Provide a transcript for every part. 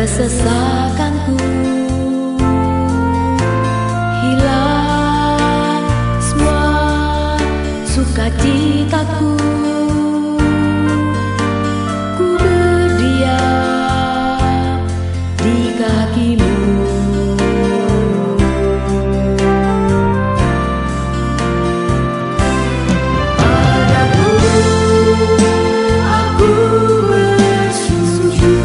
kesesakanku hilang, semua sukacitaku. Ku berdiam di kakimu. Padamu aku bersujud,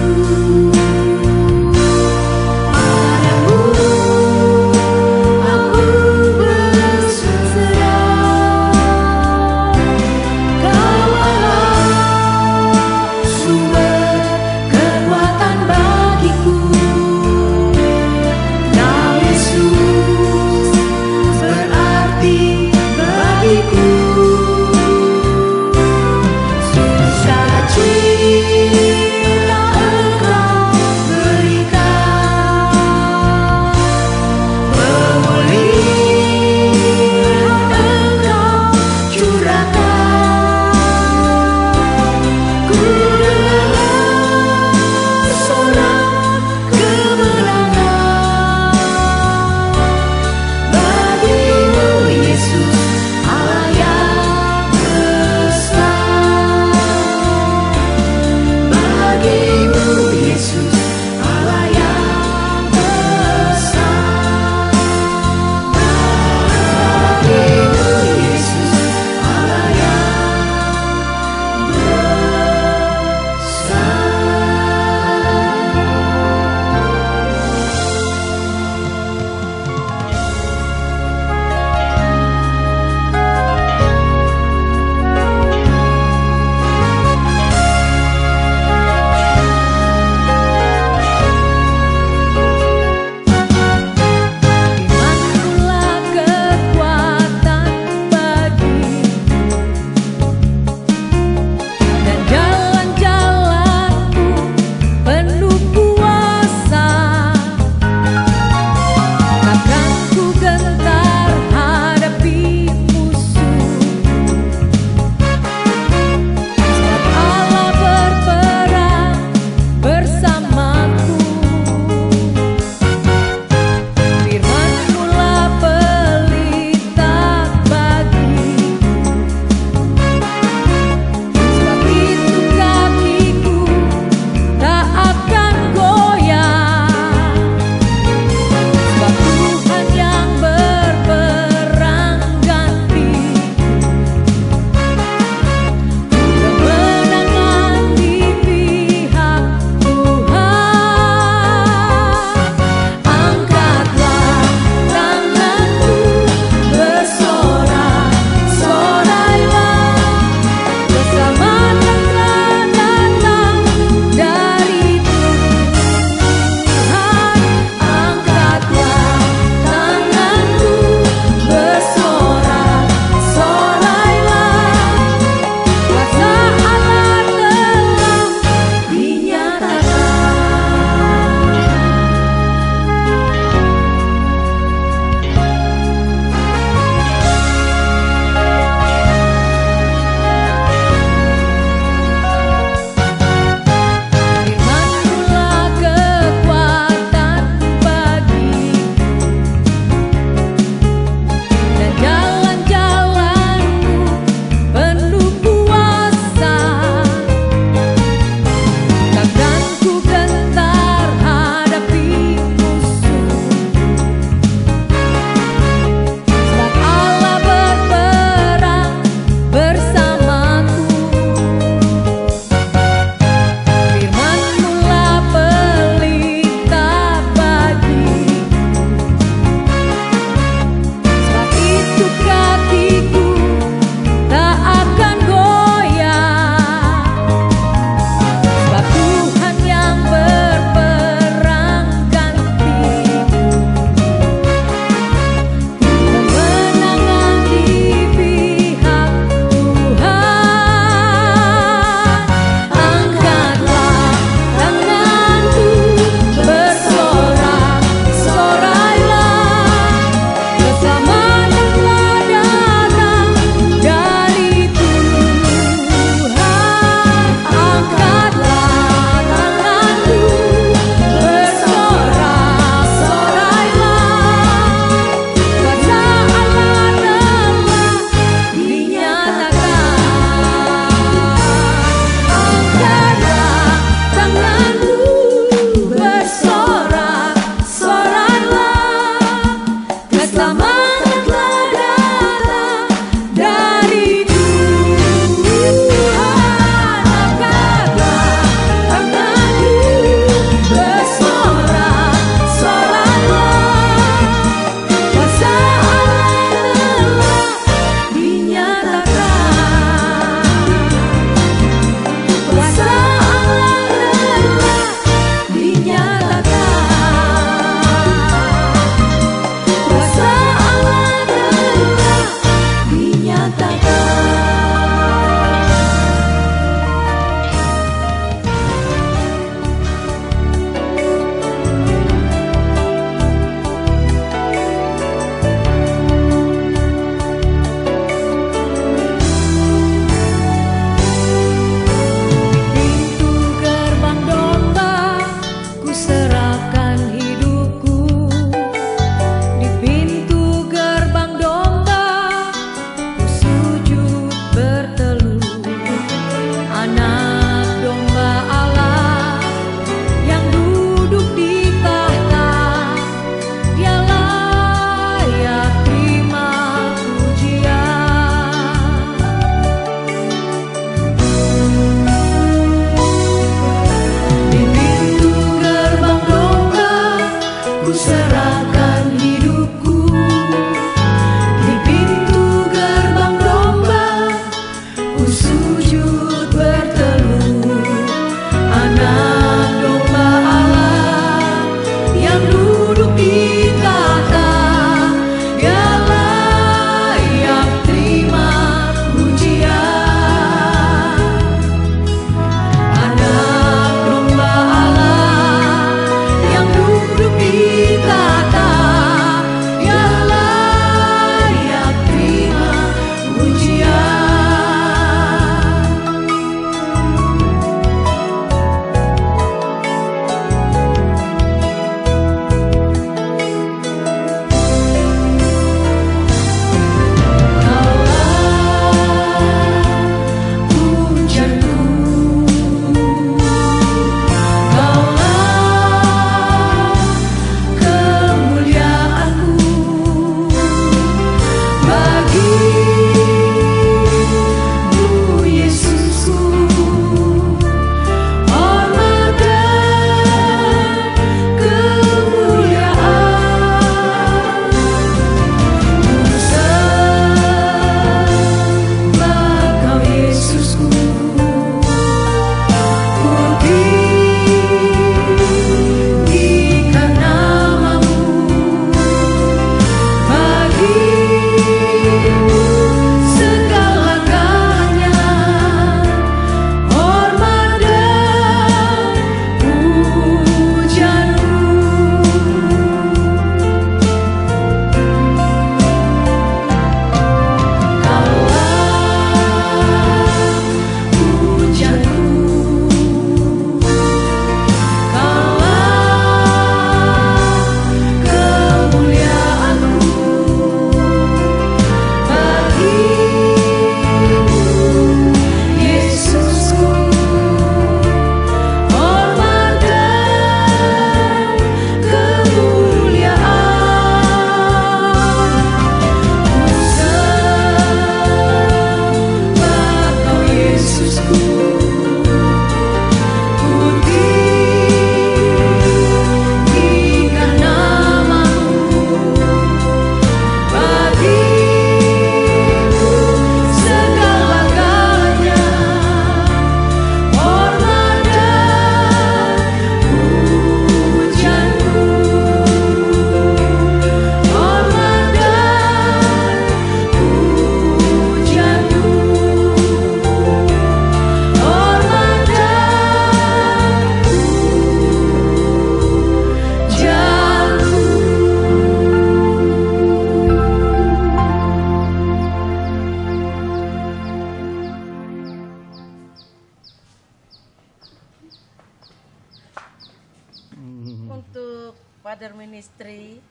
Father Ministry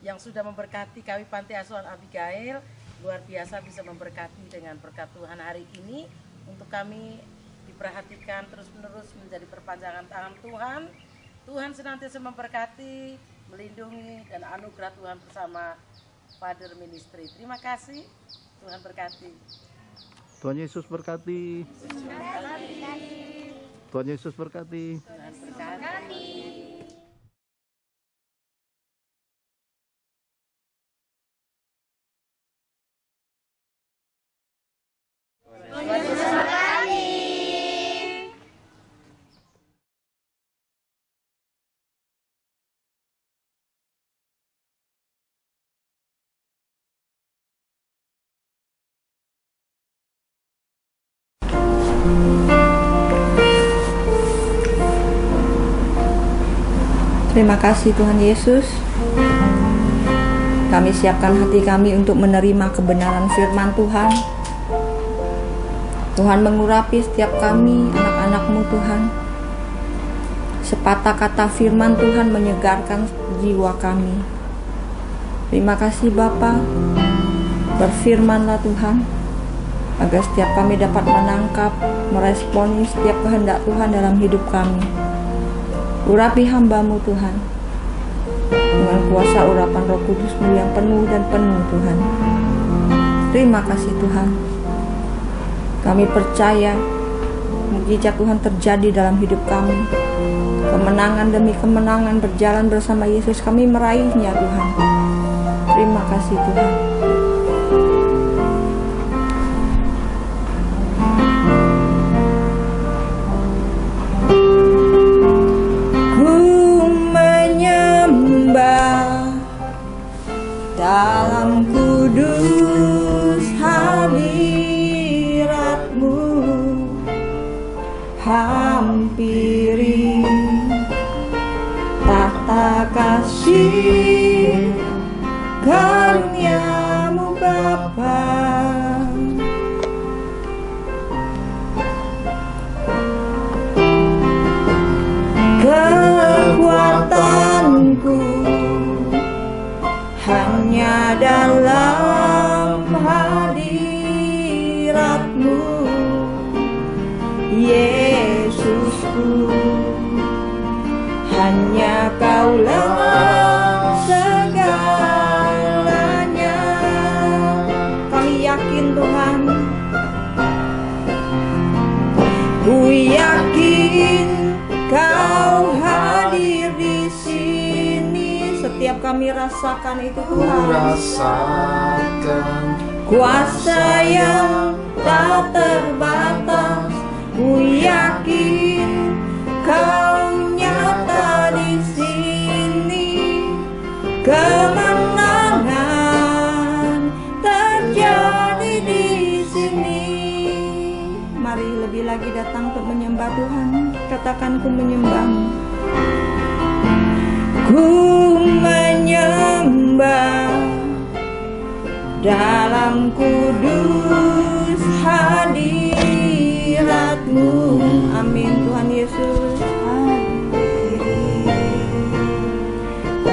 yang sudah memberkati kami Panti Asuhan Abigail. Luar biasa bisa memberkati dengan berkat Tuhan hari ini. Untuk kami diperhatikan terus-menerus menjadi perpanjangan tangan Tuhan. Tuhan senantiasa memberkati, melindungi, dan anugerah Tuhan bersama Father Ministry. Terima kasih, Tuhan berkati. Tuhan Yesus berkati. Tuhan Yesus berkati. Tuhan berkati. Terima kasih Tuhan Yesus. Kami siapkan hati kami untuk menerima kebenaran firman Tuhan. Tuhan mengurapi setiap kami, anak-anak-Mu Tuhan. Sepatah kata firman Tuhan menyegarkan jiwa kami. Terima kasih Bapa. Berfirmanlah Tuhan, agar setiap kami dapat menangkap, meresponi setiap kehendak Tuhan dalam hidup kami. Urapi hamba-Mu Tuhan, dengan kuasa urapan Roh Kudus-Mu yang penuh dan penuh Tuhan. Terima kasih Tuhan. Kami percaya mukjizat Tuhan terjadi dalam hidup kami. Kemenangan demi kemenangan berjalan bersama Yesus, kami meraihnya Tuhan. Terima kasih Tuhan. Dalam kudus hadirat-Mu, hampiri tahta kasih karunia-Mu Bapa. Kekuatanku hanya dalam hadirat-Mu, Yesusku. Hanya Kaulah segalanya. Kami yakin Tuhan, ku yakin Kau hadir di sini. Setiap kami rasakan itu Tuhan, rasakan kuasa yang tak terbatas. Ku yakin Kau nyata di sini. Kemenangan terjadi di sini. Mari lebih lagi datang untuk menyembah Tuhan. Katakan, ku menyembah-Mu. Ku menyembah dalam kudus hadirat-Mu. Amin Tuhan Yesus.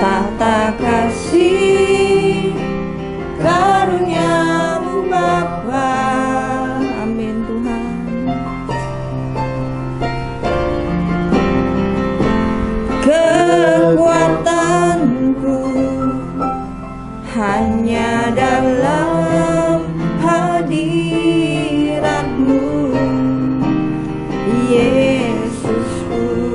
Tahta kasih karunia-Mu Bapa. Amin Tuhan. Kekuatanku hanya dalam hadirat-Mu, Yesusku.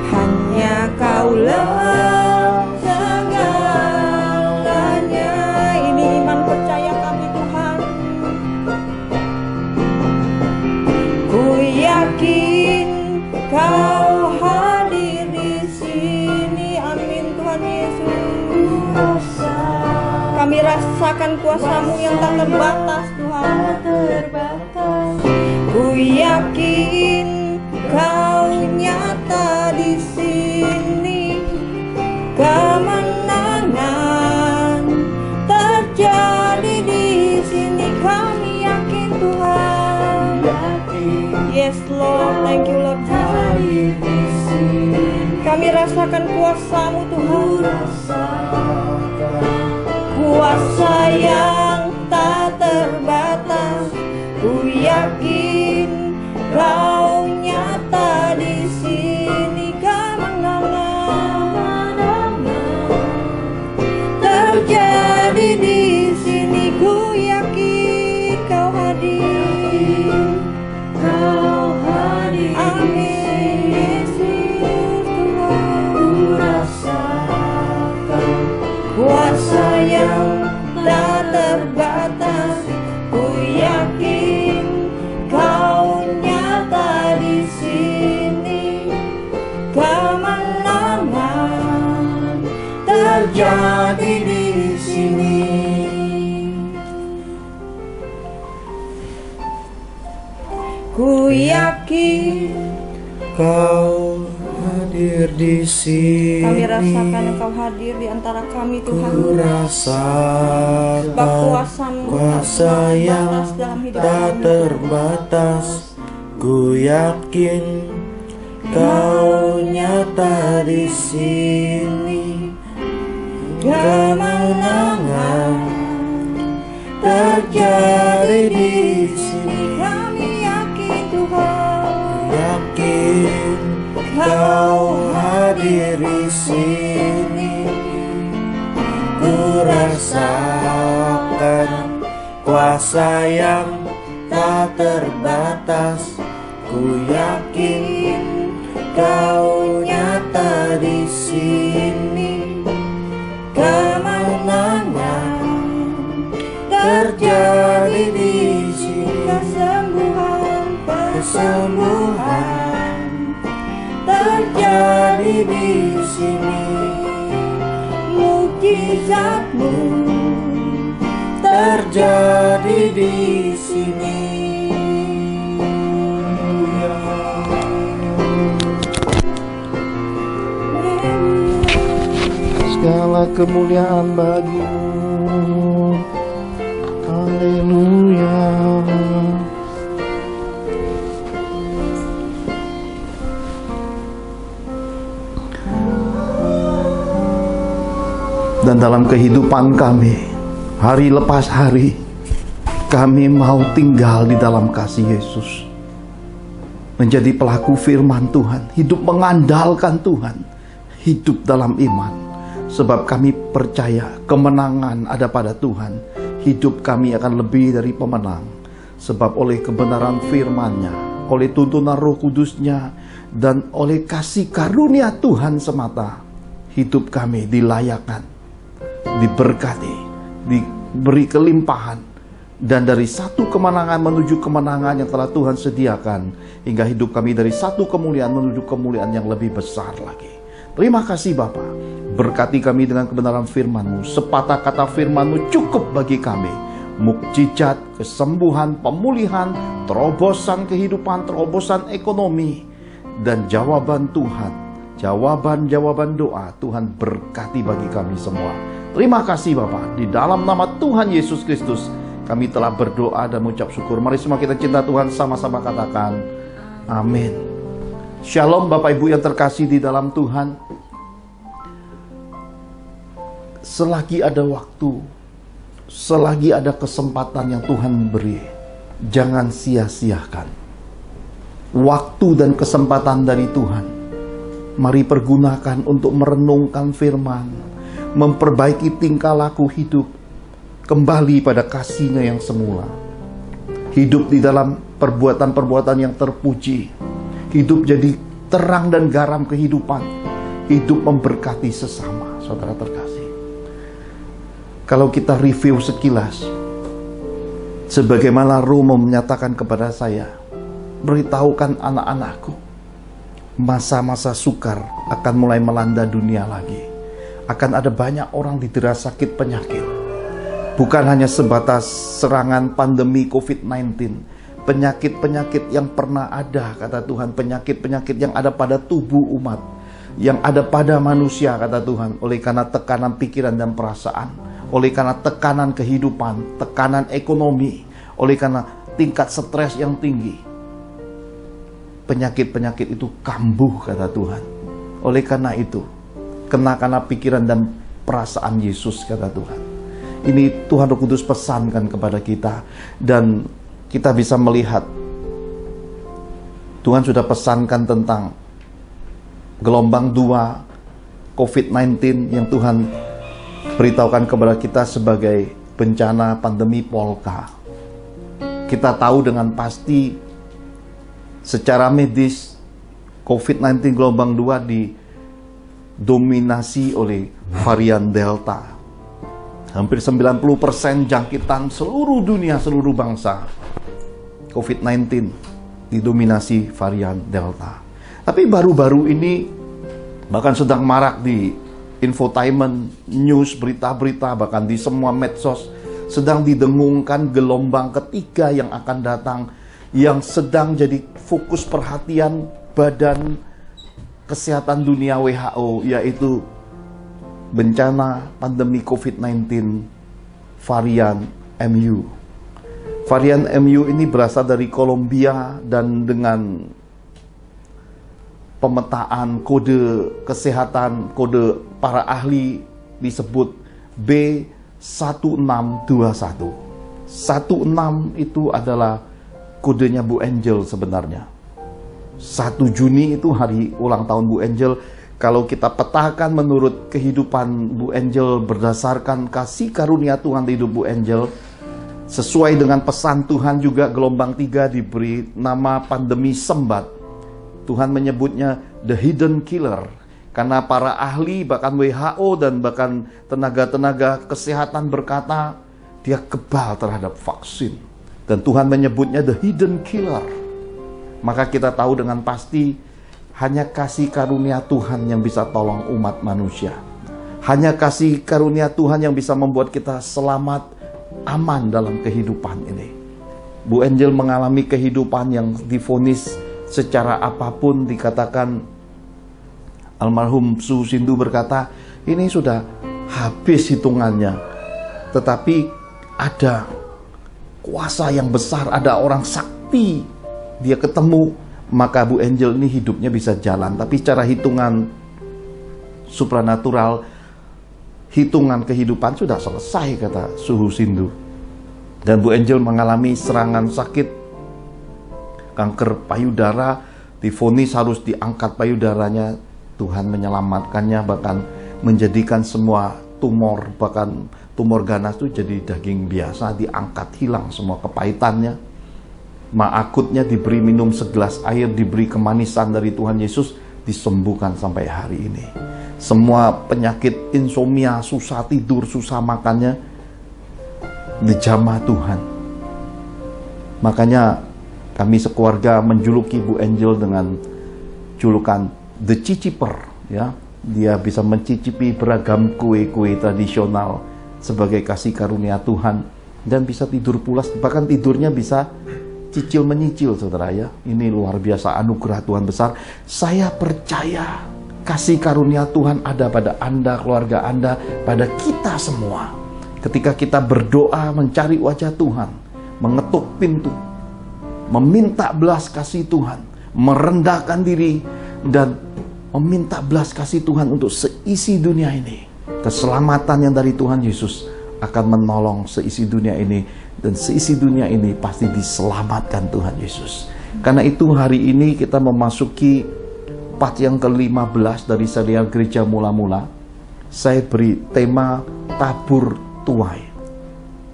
Hanya Kaulah segalanya. Ini iman percaya kami Tuhan. Ku yakin Kau hadir di sini. Amin Tuhan Yesus. Kami rasakan kuasa-Mu yang tak terbatas Tuhan. Ku yakin Kau nyata di sini. Kemenangan terjadi di sini. Kami yakin Tuhan. Yes Lord, thank you Lord Jesus. Kami rasakan kuasa-Mu Tuhan. Kuasa yang tak terbatas. Ku yakin Kau nyata di sini. Kemenangan terjadi di sini. Ku yakin Kau hadir. Amin Yesus Tuhan. Ku rasakan kuasa yang tak terbatas. Ku yakin Kau nyata di sini. Kemenangan terjadi di sini. Ku yakin Kau hadir di sini. kami rasakan Engkau hadir di antara kami Tuhan. Ku rasakan Sebab kuasa-Mu kuasa yang terbatas dalam hidup tak kami. terbatas. Ku yakin Kau nyata di sini. Kemenangan terjadi di sini. Kami yakin Tuhan. Yakin Kau hadir di sini. Ku rasakan kuasa yang tak terbatas. Ku yakin Kau nyata di sini. Kemenangan terjadi di sini. Kesembuhan terjadi di sini. Mukjizat-Mu terjadi di sini. Segala kemuliaan bagi-Mu. Haleluya. Dan dalam kehidupan kami, hari lepas hari, kami mau tinggal di dalam kasih Yesus. Menjadi pelaku firman Tuhan, hidup mengandalkan Tuhan, hidup dalam iman. Sebab kami percaya kemenangan ada pada Tuhan. Hidup kami akan lebih dari pemenang. Sebab oleh kebenaran firman-Nya, oleh tuntunan Roh Kudus-Nya, dan oleh kasih karunia Tuhan semata, hidup kami dilayakkan, diberkati, diberi kelimpahan, dan dari satu kemenangan menuju kemenangan yang telah Tuhan sediakan, hingga hidup kami dari satu kemuliaan menuju kemuliaan yang lebih besar lagi. Terima kasih Bapa, berkati kami dengan kebenaran firman-Mu. Sepatah kata firman-Mu cukup bagi kami. Mukjizat, kesembuhan, pemulihan, terobosan kehidupan, terobosan ekonomi, dan jawaban Tuhan, jawaban-jawaban doa Tuhan berkati bagi kami semua. Terima kasih Bapa, di dalam nama Tuhan Yesus Kristus kami telah berdoa dan mengucap syukur. Mari semua kita cinta Tuhan sama-sama katakan amin. Shalom Bapak Ibu yang terkasih di dalam Tuhan. Selagi ada waktu, selagi ada kesempatan yang Tuhan beri, jangan sia-siakan waktu dan kesempatan dari Tuhan. Mari pergunakan untuk merenungkan firman, memperbaiki tingkah laku hidup, kembali pada kasih-Nya yang semula. Hidup di dalam perbuatan-perbuatan yang terpuji, hidup jadi terang dan garam kehidupan, hidup memberkati sesama. Saudara terkasih, kalau kita review sekilas, sebagaimana Roh menyatakan kepada saya, beritahukan anak-anakku, masa-masa sukar akan mulai melanda dunia lagi. Akan ada banyak orang didera sakit penyakit. Bukan hanya sebatas serangan pandemi COVID-19, penyakit-penyakit yang pernah ada, kata Tuhan, penyakit-penyakit yang ada pada tubuh umat, yang ada pada manusia, kata Tuhan, oleh karena tekanan pikiran dan perasaan, oleh karena tekanan kehidupan, tekanan ekonomi, oleh karena tingkat stres yang tinggi. penyakit-penyakit itu kambuh, kata Tuhan. Oleh karena itu, karena pikiran dan perasaan Yesus, kata Tuhan. Ini Tuhan Roh Kudus pesankan kepada kita, dan kita bisa melihat Tuhan sudah pesankan tentang gelombang 2 COVID-19 yang Tuhan beritahukan kepada kita sebagai bencana pandemi polka. Kita tahu dengan pasti secara medis COVID-19 gelombang 2 didominasi oleh varian Delta. Hampir 90% jangkitan seluruh dunia, seluruh bangsa COVID-19 didominasi varian Delta. Tapi baru-baru ini bahkan sedang marak di infotainment, news, berita-berita, bahkan di semua medsos, sedang didengungkan gelombang ketiga yang akan datang, yang sedang jadi fokus perhatian Badan Kesehatan Dunia WHO, yaitu bencana pandemi COVID-19 varian MU. Varian MU ini berasal dari Kolombia, dan dengan pemetaan kode kesehatan, kode para ahli disebut B1621. 16 itu adalah kodenya Bu Angel sebenarnya. 1 Juni itu hari ulang tahun Bu Angel. Kalau kita petakan menurut kehidupan Bu Angel berdasarkan kasih karunia Tuhan di hidup Bu Angel, sesuai dengan pesan Tuhan juga gelombang 3 diberi nama pandemi sembat. Tuhan menyebutnya the hidden killer, karena para ahli, bahkan WHO dan bahkan tenaga-tenaga kesehatan berkata dia kebal terhadap vaksin, dan Tuhan menyebutnya the hidden killer. Maka kita tahu dengan pasti hanya kasih karunia Tuhan yang bisa tolong umat manusia. Hanya kasih karunia Tuhan yang bisa membuat kita selamat, aman dalam kehidupan ini. Bu Angel mengalami kehidupan yang divonis secara apapun, dikatakan almarhum Su Sindu berkata ini sudah habis hitungannya, tetapi ada kuasa yang besar, ada orang sakti dia ketemu, maka Bu Angel ini hidupnya bisa jalan. Tapi secara hitungan supranatural, hitungan kehidupan sudah selesai, kata Suhu Sindu. Dan Bu Angel mengalami serangan sakit kanker payudara, divonis harus diangkat payudaranya. Tuhan menyelamatkannya, bahkan menjadikan semua tumor, bahkan tumor ganas itu jadi daging biasa, diangkat, hilang semua kepahitannya. Akutnya diberi minum segelas air, diberi kemanisan dari Tuhan Yesus, disembuhkan sampai hari ini. Semua penyakit insomnia, susah tidur, susah makannya, dijamah Tuhan. Makanya kami sekeluarga menjuluki Bu Angel dengan julukan The Ciciper, ya. Dia bisa mencicipi beragam kue-kue tradisional sebagai kasih karunia Tuhan, dan bisa tidur pulas, bahkan tidurnya bisa cicil menyicil, saudara ya. Ini luar biasa anugerah Tuhan besar. Saya percaya kasih karunia Tuhan ada pada Anda, keluarga Anda, pada kita semua. Ketika kita berdoa mencari wajah Tuhan, mengetuk pintu, meminta belas kasih Tuhan, merendahkan diri, dan meminta belas kasih Tuhan untuk seisi dunia ini. Keselamatan yang dari Tuhan Yesus akan menolong seisi dunia ini, dan seisi dunia ini pasti diselamatkan Tuhan Yesus. Karena itu hari ini kita memasuki part yang ke-15 dari serial Gereja Mula-Mula. Saya beri tema tabur tuai.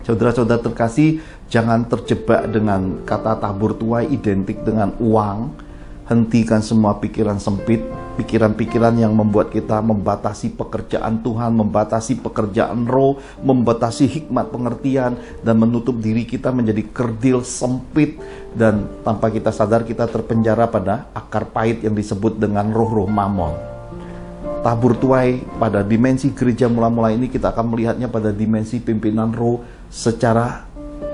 Saudara-saudara terkasih, jangan terjebak dengan kata tabur tuai identik dengan uang. Hentikan semua pikiran sempit, pikiran-pikiran yang membuat kita membatasi pekerjaan Tuhan, membatasi pekerjaan roh, membatasi hikmat pengertian, dan menutup diri kita menjadi kerdil sempit, dan tanpa kita sadar kita terpenjara pada akar pahit yang disebut dengan roh-roh mamon. Tabur tuai pada dimensi Gereja Mula-Mula ini kita akan melihatnya pada dimensi pimpinan roh secara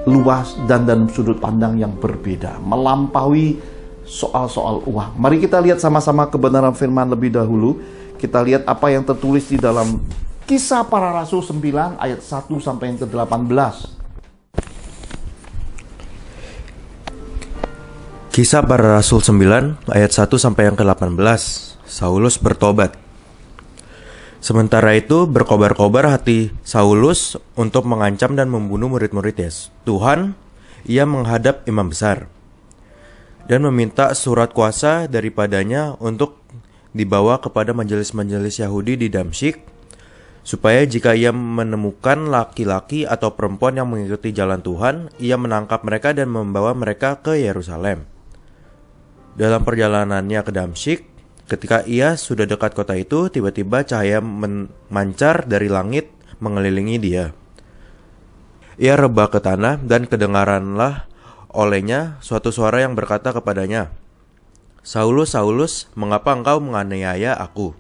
luas dan sudut pandang yang berbeda, melampaui soal-soal uang. Mari kita lihat sama-sama kebenaran firman lebih dahulu. Kita lihat apa yang tertulis di dalam Kisah Para Rasul 9 ayat 1 sampai yang ke-18. Kisah Para Rasul 9 ayat 1 sampai yang ke-18. Saulus bertobat. Sementara itu berkobar-kobar hati Saulus untuk mengancam dan membunuh murid-murid Tuhan. Ia menghadap imam besar dan meminta surat kuasa daripadanya untuk dibawa kepada majelis-majelis Yahudi di Damsyik, supaya jika ia menemukan laki-laki atau perempuan yang mengikuti jalan Tuhan, ia menangkap mereka dan membawa mereka ke Yerusalem. Dalam perjalanannya ke Damsyik, ketika ia sudah dekat kota itu, tiba-tiba cahaya memancar dari langit mengelilingi dia. Ia rebah ke tanah dan kedengaranlah olehnya suatu suara yang berkata kepadanya, "Saulus, Saulus, mengapa engkau menganiaya aku?"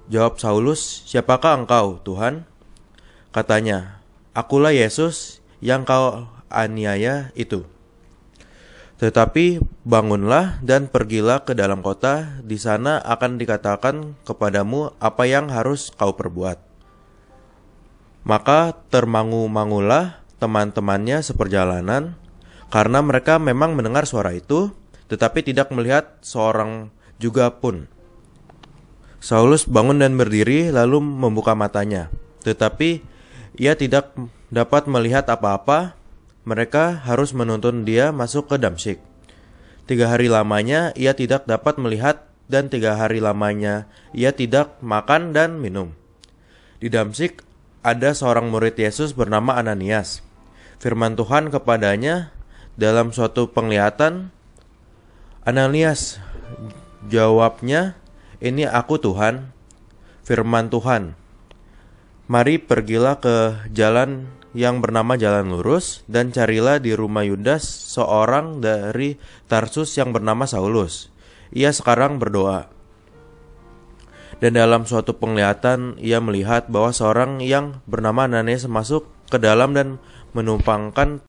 Jawab Saulus, "Siapakah engkau, Tuhan?" Katanya, "Akulah Yesus yang kau aniaya itu. Tetapi bangunlah dan pergilah ke dalam kota, di sana akan dikatakan kepadamu apa yang harus kau perbuat." Maka termangu-mangulah teman-temannya seperjalanan, karena mereka memang mendengar suara itu, tetapi tidak melihat seorang juga pun. Saulus bangun dan berdiri, lalu membuka matanya, tetapi ia tidak dapat melihat apa-apa. Mereka harus menuntun dia masuk ke Damsyik. 3 hari lamanya ia tidak dapat melihat, dan 3 hari lamanya ia tidak makan dan minum. Di Damsyik ada seorang murid Yesus bernama Ananias. Firman Tuhan kepadanya dalam suatu penglihatan, "Ananias," jawabnya, "Ini aku, Tuhan." Firman Tuhan, "Mari pergilah ke jalan yang bernama Jalan Lurus, dan carilah di rumah Yudas seorang dari Tarsus yang bernama Saulus. Ia sekarang berdoa." Dan dalam suatu penglihatan ia melihat bahwa seorang yang bernama Ananias masuk ke dalam dan menumpangkan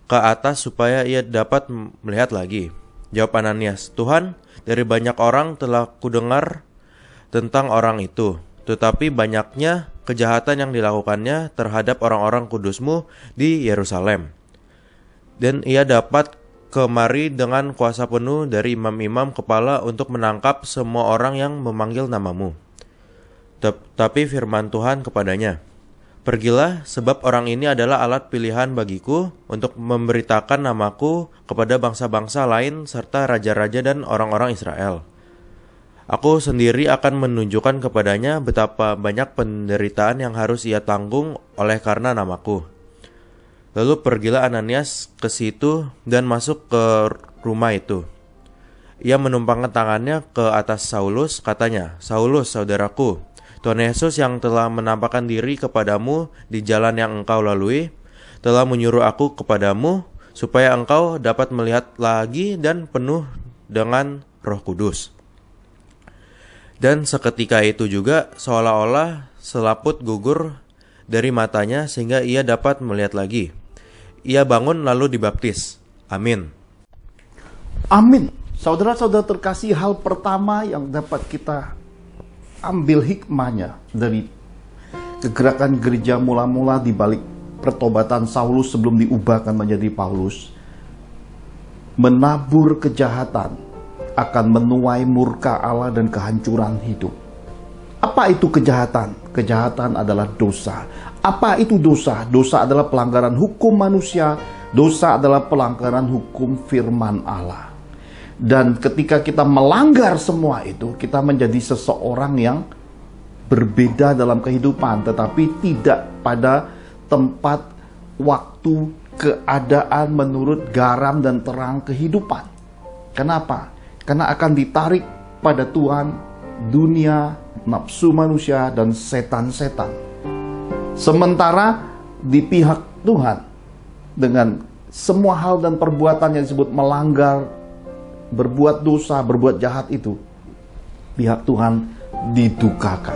ke atas supaya ia dapat melihat lagi. Jawab Ananias, "Tuhan, dari banyak orang telah kudengar tentang orang itu, tetapi banyaknya kejahatan yang dilakukannya terhadap orang-orang kudus-Mu di Yerusalem. Dan ia dapat kemari dengan kuasa penuh dari imam-imam kepala untuk menangkap semua orang yang memanggil nama-Mu." Tapi firman Tuhan kepadanya, "Pergilah, sebab orang ini adalah alat pilihan bagiku untuk memberitakan namaku kepada bangsa-bangsa lain serta raja-raja dan orang-orang Israel. Aku sendiri akan menunjukkan kepadanya betapa banyak penderitaan yang harus ia tanggung oleh karena namaku." Lalu pergilah Ananias ke situ dan masuk ke rumah itu. Ia menumpangkan tangannya ke atas Saulus, katanya, "Saulus, saudaraku, Tuhan Yesus yang telah menampakkan diri kepadamu di jalan yang engkau lalui, telah menyuruh aku kepadamu, supaya engkau dapat melihat lagi dan penuh dengan Roh Kudus." Dan seketika itu juga seolah-olah selaput gugur dari matanya sehingga ia dapat melihat lagi. Ia bangun lalu dibaptis. Amin. Amin. Saudara-saudara terkasih, hal pertama yang dapat kita ambil hikmahnya dari kegerakan gereja mula-mula di balik pertobatan Saulus sebelum diubahkan menjadi Paulus, menabur kejahatan akan menuai murka Allah dan kehancuran hidup. Apa itu kejahatan? Kejahatan adalah dosa. Apa itu dosa? Dosa adalah pelanggaran hukum manusia. Dosa adalah pelanggaran hukum firman Allah. Dan ketika kita melanggar semua itu, kita menjadi seseorang yang berbeda dalam kehidupan, tetapi tidak pada tempat, waktu, keadaan menurut garam dan terang kehidupan. Kenapa? Karena akan ditarik pada Tuhan, dunia, nafsu manusia, dan setan-setan. Sementara di pihak Tuhan, dengan semua hal dan perbuatan yang disebut melanggar, berbuat dosa, berbuat jahat itu, pihak Tuhan didukakan.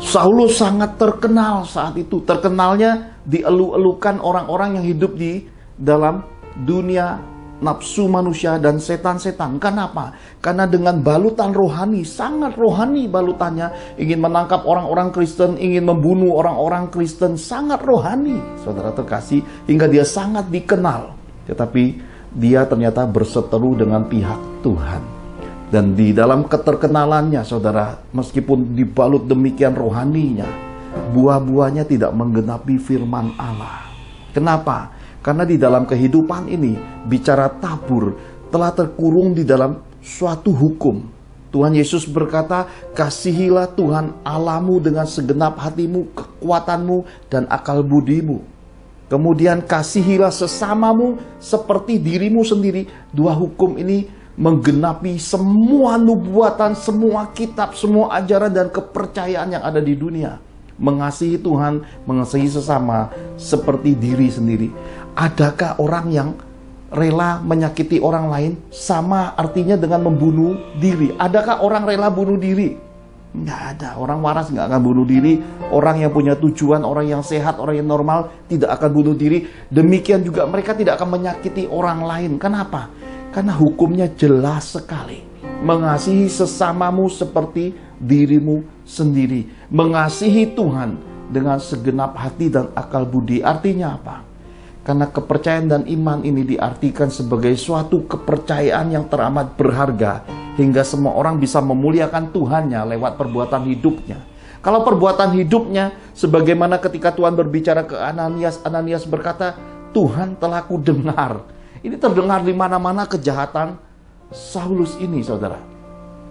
Saulus sangat terkenal saat itu. Terkenalnya dielu-elukan orang-orang yang hidup di dalam dunia nafsu manusia dan setan-setan. Kenapa? Karena dengan balutan rohani, sangat rohani balutannya, ingin menangkap orang-orang Kristen, ingin membunuh orang-orang Kristen, sangat rohani, saudara terkasih, hingga dia sangat dikenal. Tetapi dia ternyata berseteru dengan pihak Tuhan. Dan di dalam keterkenalannya, saudara, meskipun dibalut demikian rohaninya, buah-buahnya tidak menggenapi firman Allah. Kenapa? Karena di dalam kehidupan ini, bicara tabur, telah terkurung di dalam suatu hukum. Tuhan Yesus berkata, kasihilah Tuhan Allahmu dengan segenap hatimu, kekuatanmu, dan akal budimu. Kemudian kasihilah sesamamu seperti dirimu sendiri. Dua hukum ini menggenapi semua nubuatan, semua kitab, semua ajaran dan kepercayaan yang ada di dunia. Mengasihi Tuhan, mengasihi sesama seperti diri sendiri. Adakah orang yang rela menyakiti orang lain sama artinya dengan membunuh diri? Adakah orang rela bunuh diri? Nggak ada. Orang waras nggak akan bunuh diri. Orang yang punya tujuan, orang yang sehat, orang yang normal tidak akan bunuh diri. Demikian juga mereka tidak akan menyakiti orang lain. Kenapa? Karena hukumnya jelas sekali. Mengasihi sesamamu seperti dirimu sendiri. Mengasihi Tuhan dengan segenap hati dan akal budi. Artinya apa? Karena kepercayaan dan iman ini diartikan sebagai suatu kepercayaan yang teramat berharga, hingga semua orang bisa memuliakan Tuhannya lewat perbuatan hidupnya. Kalau perbuatan hidupnya, sebagaimana ketika Tuhan berbicara ke Ananias, Ananias berkata, Tuhan telah kudengar. Ini terdengar di mana-mana kejahatan Saulus ini, saudara.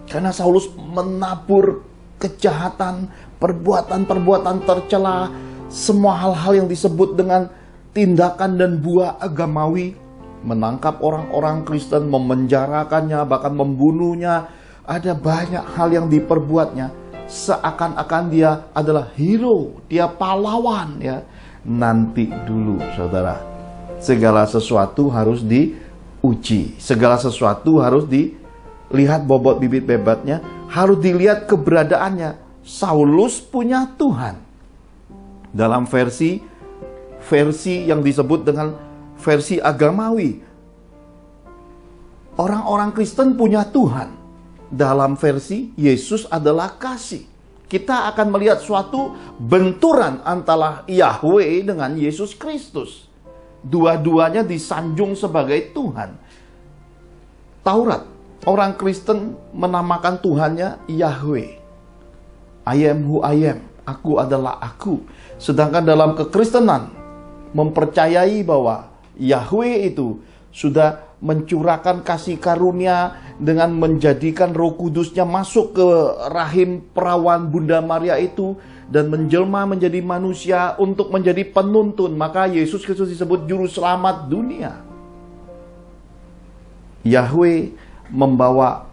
Karena Saulus menabur kejahatan, perbuatan-perbuatan tercela, semua hal-hal yang disebut dengan tindakan dan buah agamawi, menangkap orang-orang Kristen, memenjarakannya, bahkan membunuhnya. Ada banyak hal yang diperbuatnya, seakan-akan dia adalah hero, dia pahlawan, ya. Nanti dulu, saudara, segala sesuatu harus diuji, segala sesuatu harus dilihat bobot bibit bebatnya, harus dilihat keberadaannya. Saulus punya Tuhan. Dalam versi yang disebut dengan versi agamawi, orang-orang Kristen punya Tuhan. Dalam versi Yesus adalah kasih. Kita akan melihat suatu benturan antara Yahweh dengan Yesus Kristus. Dua-duanya disanjung sebagai Tuhan. Taurat, orang Kristen menamakan Tuhannya Yahweh. I am who I am. Aku adalah aku. Sedangkan dalam kekristenan mempercayai bahwa Yahweh itu sudah mencurahkan kasih karunia dengan menjadikan Roh Kudusnya masuk ke rahim perawan Bunda Maria itu dan menjelma menjadi manusia untuk menjadi penuntun. Maka Yesus Kristus disebut juru selamat dunia. Yahweh membawa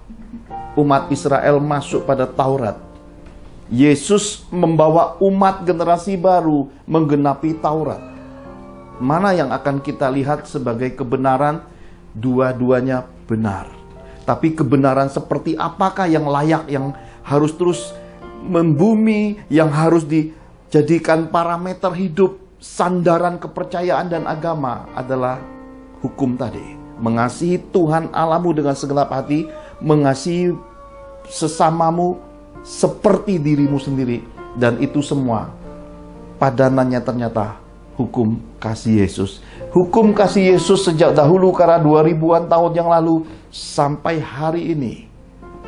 umat Israel masuk pada Taurat. Yesus membawa umat generasi baru menggenapi Taurat. Mana yang akan kita lihat sebagai kebenaran? Dua-duanya benar. Tapi kebenaran seperti apakah yang layak, yang harus terus membumi, yang harus dijadikan parameter hidup, sandaran kepercayaan dan agama adalah hukum tadi. Mengasihi Tuhan Allahmu dengan segenap hati, mengasihi sesamamu seperti dirimu sendiri. Dan itu semua padanannya ternyata hukum kasih Yesus. Hukum kasih Yesus sejak dahulu karena 2000-an tahun yang lalu sampai hari ini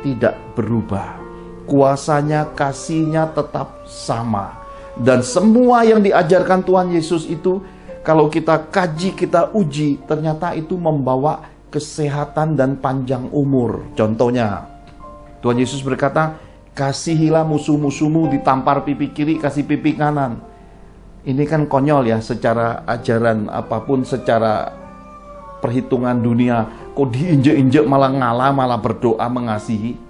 tidak berubah. Kuasanya, kasihnya tetap sama. Dan semua yang diajarkan Tuhan Yesus itu, kalau kita kaji, kita uji, ternyata itu membawa kesehatan dan panjang umur. Contohnya, Tuhan Yesus berkata, kasihilah musuh-musuhmu, ditampar pipi kiri, kasih pipi kanan. Ini kan konyol ya, secara ajaran apapun, secara perhitungan dunia. Kok diinjek-injek malah ngalah, malah berdoa mengasihi.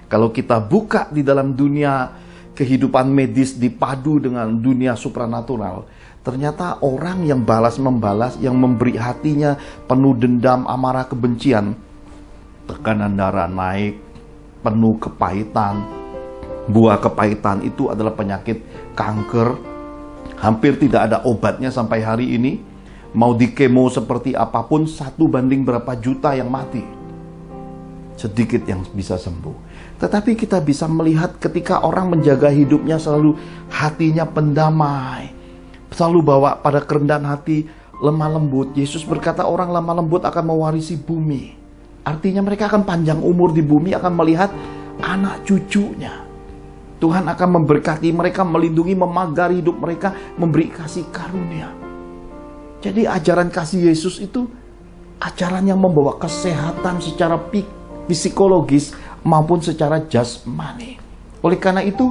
Kalau kita buka di dalam dunia kehidupan medis dipadu dengan dunia supranatural, ternyata orang yang balas-membalas, yang memberi hatinya penuh dendam, amarah, kebencian, tekanan darah naik, penuh kepahitan. Buah kepahitan itu adalah penyakit kanker. Hampir tidak ada obatnya sampai hari ini. Mau di kemo seperti apapun, 1 banding berapa juta yang mati. Sedikit yang bisa sembuh. Tetapi kita bisa melihat ketika orang menjaga hidupnya selalu hatinya pendamai, selalu bawa pada kerendahan hati, lemah lembut. Yesus berkata orang lemah lembut akan mewarisi bumi. Artinya mereka akan panjang umur di bumi, akan melihat anak cucunya. Tuhan akan memberkati mereka, melindungi, memagari hidup mereka, memberi kasih karunia. Jadi ajaran kasih Yesus itu ajaran yang membawa kesehatan secara psikologis maupun secara jasmani. Oleh karena itu,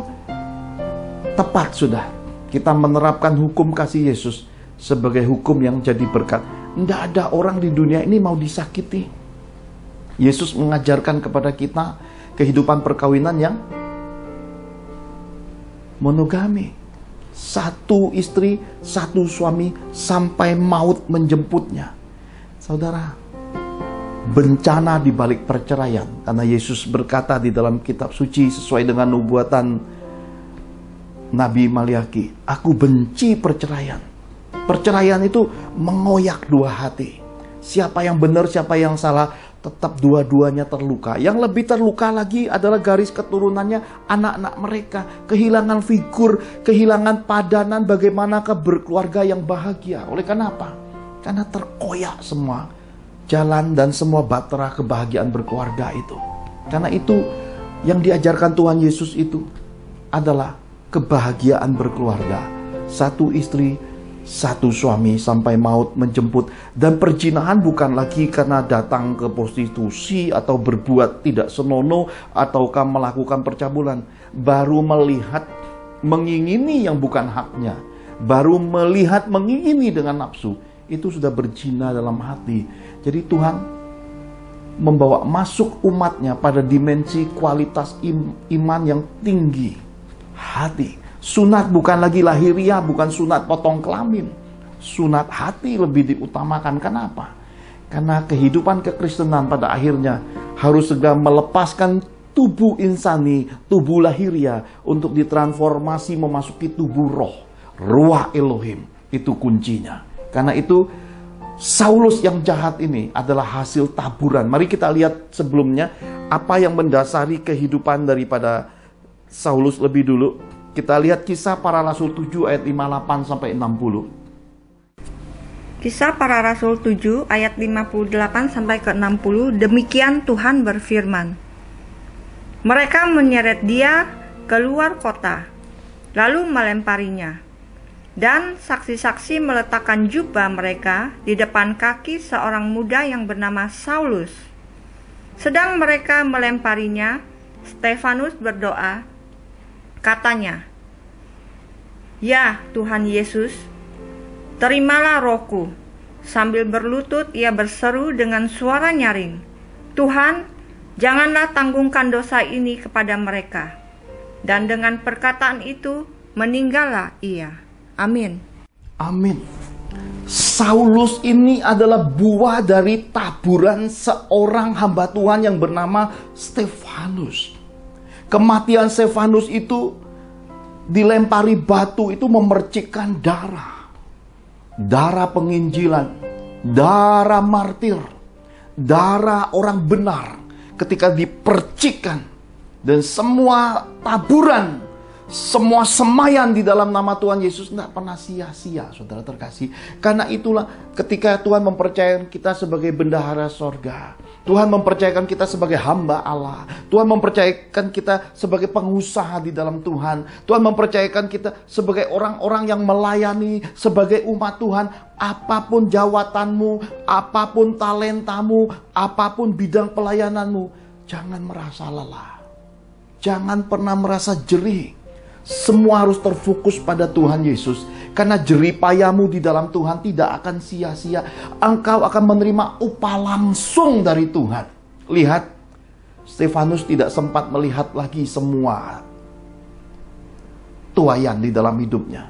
tepat sudah kita menerapkan hukum kasih Yesus sebagai hukum yang jadi berkat. Tidak ada orang di dunia ini mau disakiti. Yesus mengajarkan kepada kita kehidupan perkawinan yang monogami. Satu istri, satu suami sampai maut menjemputnya. Saudara, bencana di balik perceraian, karena Yesus berkata di dalam kitab suci sesuai dengan nubuatan Nabi Maliaki, aku benci perceraian. Perceraian itu mengoyak dua hati. Siapa yang benar, siapa yang salah, tetap dua-duanya terluka. Yang lebih terluka lagi adalah garis keturunannya, anak-anak mereka. Kehilangan figur, kehilangan padanan bagaimanakah berkeluarga yang bahagia. Oleh karena apa? Karena terkoyak semua jalan dan semua bahtera kebahagiaan berkeluarga itu. Karena itu yang diajarkan Tuhan Yesus itu adalah kebahagiaan berkeluarga. Satu istri, satu suami sampai maut menjemput. Dan perzinahan bukan lagi karena datang ke prostitusi atau berbuat tidak senonoh ataukah melakukan percabulan. Baru melihat mengingini yang bukan haknya. Baru melihat mengingini dengan nafsu. Itu sudah berzina dalam hati. Jadi Tuhan membawa masuk umatnya pada dimensi kualitas iman yang tinggi. Hati. Sunat bukan lagi lahiriah, bukan sunat potong kelamin. Sunat hati lebih diutamakan. Kenapa? Karena kehidupan kekristenan pada akhirnya harus segera melepaskan tubuh insani, tubuh lahiriah, untuk ditransformasi memasuki tubuh roh. Ruah Elohim. Itu kuncinya. Karena itu Saulus yang jahat ini adalah hasil taburan. Mari kita lihat sebelumnya apa yang mendasari kehidupan daripada Saulus lebih dulu. Kita lihat Kisah Para Rasul 7 ayat 58 sampai 60. Kisah Para Rasul 7 ayat 58 sampai ke 60. Demikian Tuhan berfirman. Mereka menyeret dia keluar kota, lalu melemparinya. Dan saksi-saksi meletakkan jubah mereka di depan kaki seorang muda yang bernama Saulus. Sedang mereka melemparinya, Stefanus berdoa, katanya, "Ya Tuhan Yesus, terimalah rohku." Sambil berlutut ia berseru dengan suara nyaring, "Tuhan, janganlah tanggungkan dosa ini kepada mereka." Dan dengan perkataan itu meninggallah ia. Amin. Amin. Saulus ini adalah buah dari taburan seorang hamba Tuhan yang bernama Stefanus. Kematian Stefanus itu dilempari batu itu memercikkan darah. Darah penginjilan, darah martir, darah orang benar ketika dipercikkan. Dan semua taburan, semua semayan di dalam nama Tuhan Yesus tidak pernah sia-sia, saudara terkasih. Karena itulah ketika Tuhan mempercayakan kita sebagai bendahara sorga, Tuhan mempercayakan kita sebagai hamba Allah, Tuhan mempercayakan kita sebagai pengusaha di dalam Tuhan, Tuhan mempercayakan kita sebagai orang-orang yang melayani sebagai umat Tuhan. Apapun jawatanmu, apapun talentamu, apapun bidang pelayananmu, jangan merasa lelah, jangan pernah merasa jerih. Semua harus terfokus pada Tuhan Yesus. Karena jerih payahmu di dalam Tuhan tidak akan sia-sia. Engkau akan menerima upah langsung dari Tuhan. Lihat, Stefanus tidak sempat melihat lagi semua tuayan di dalam hidupnya.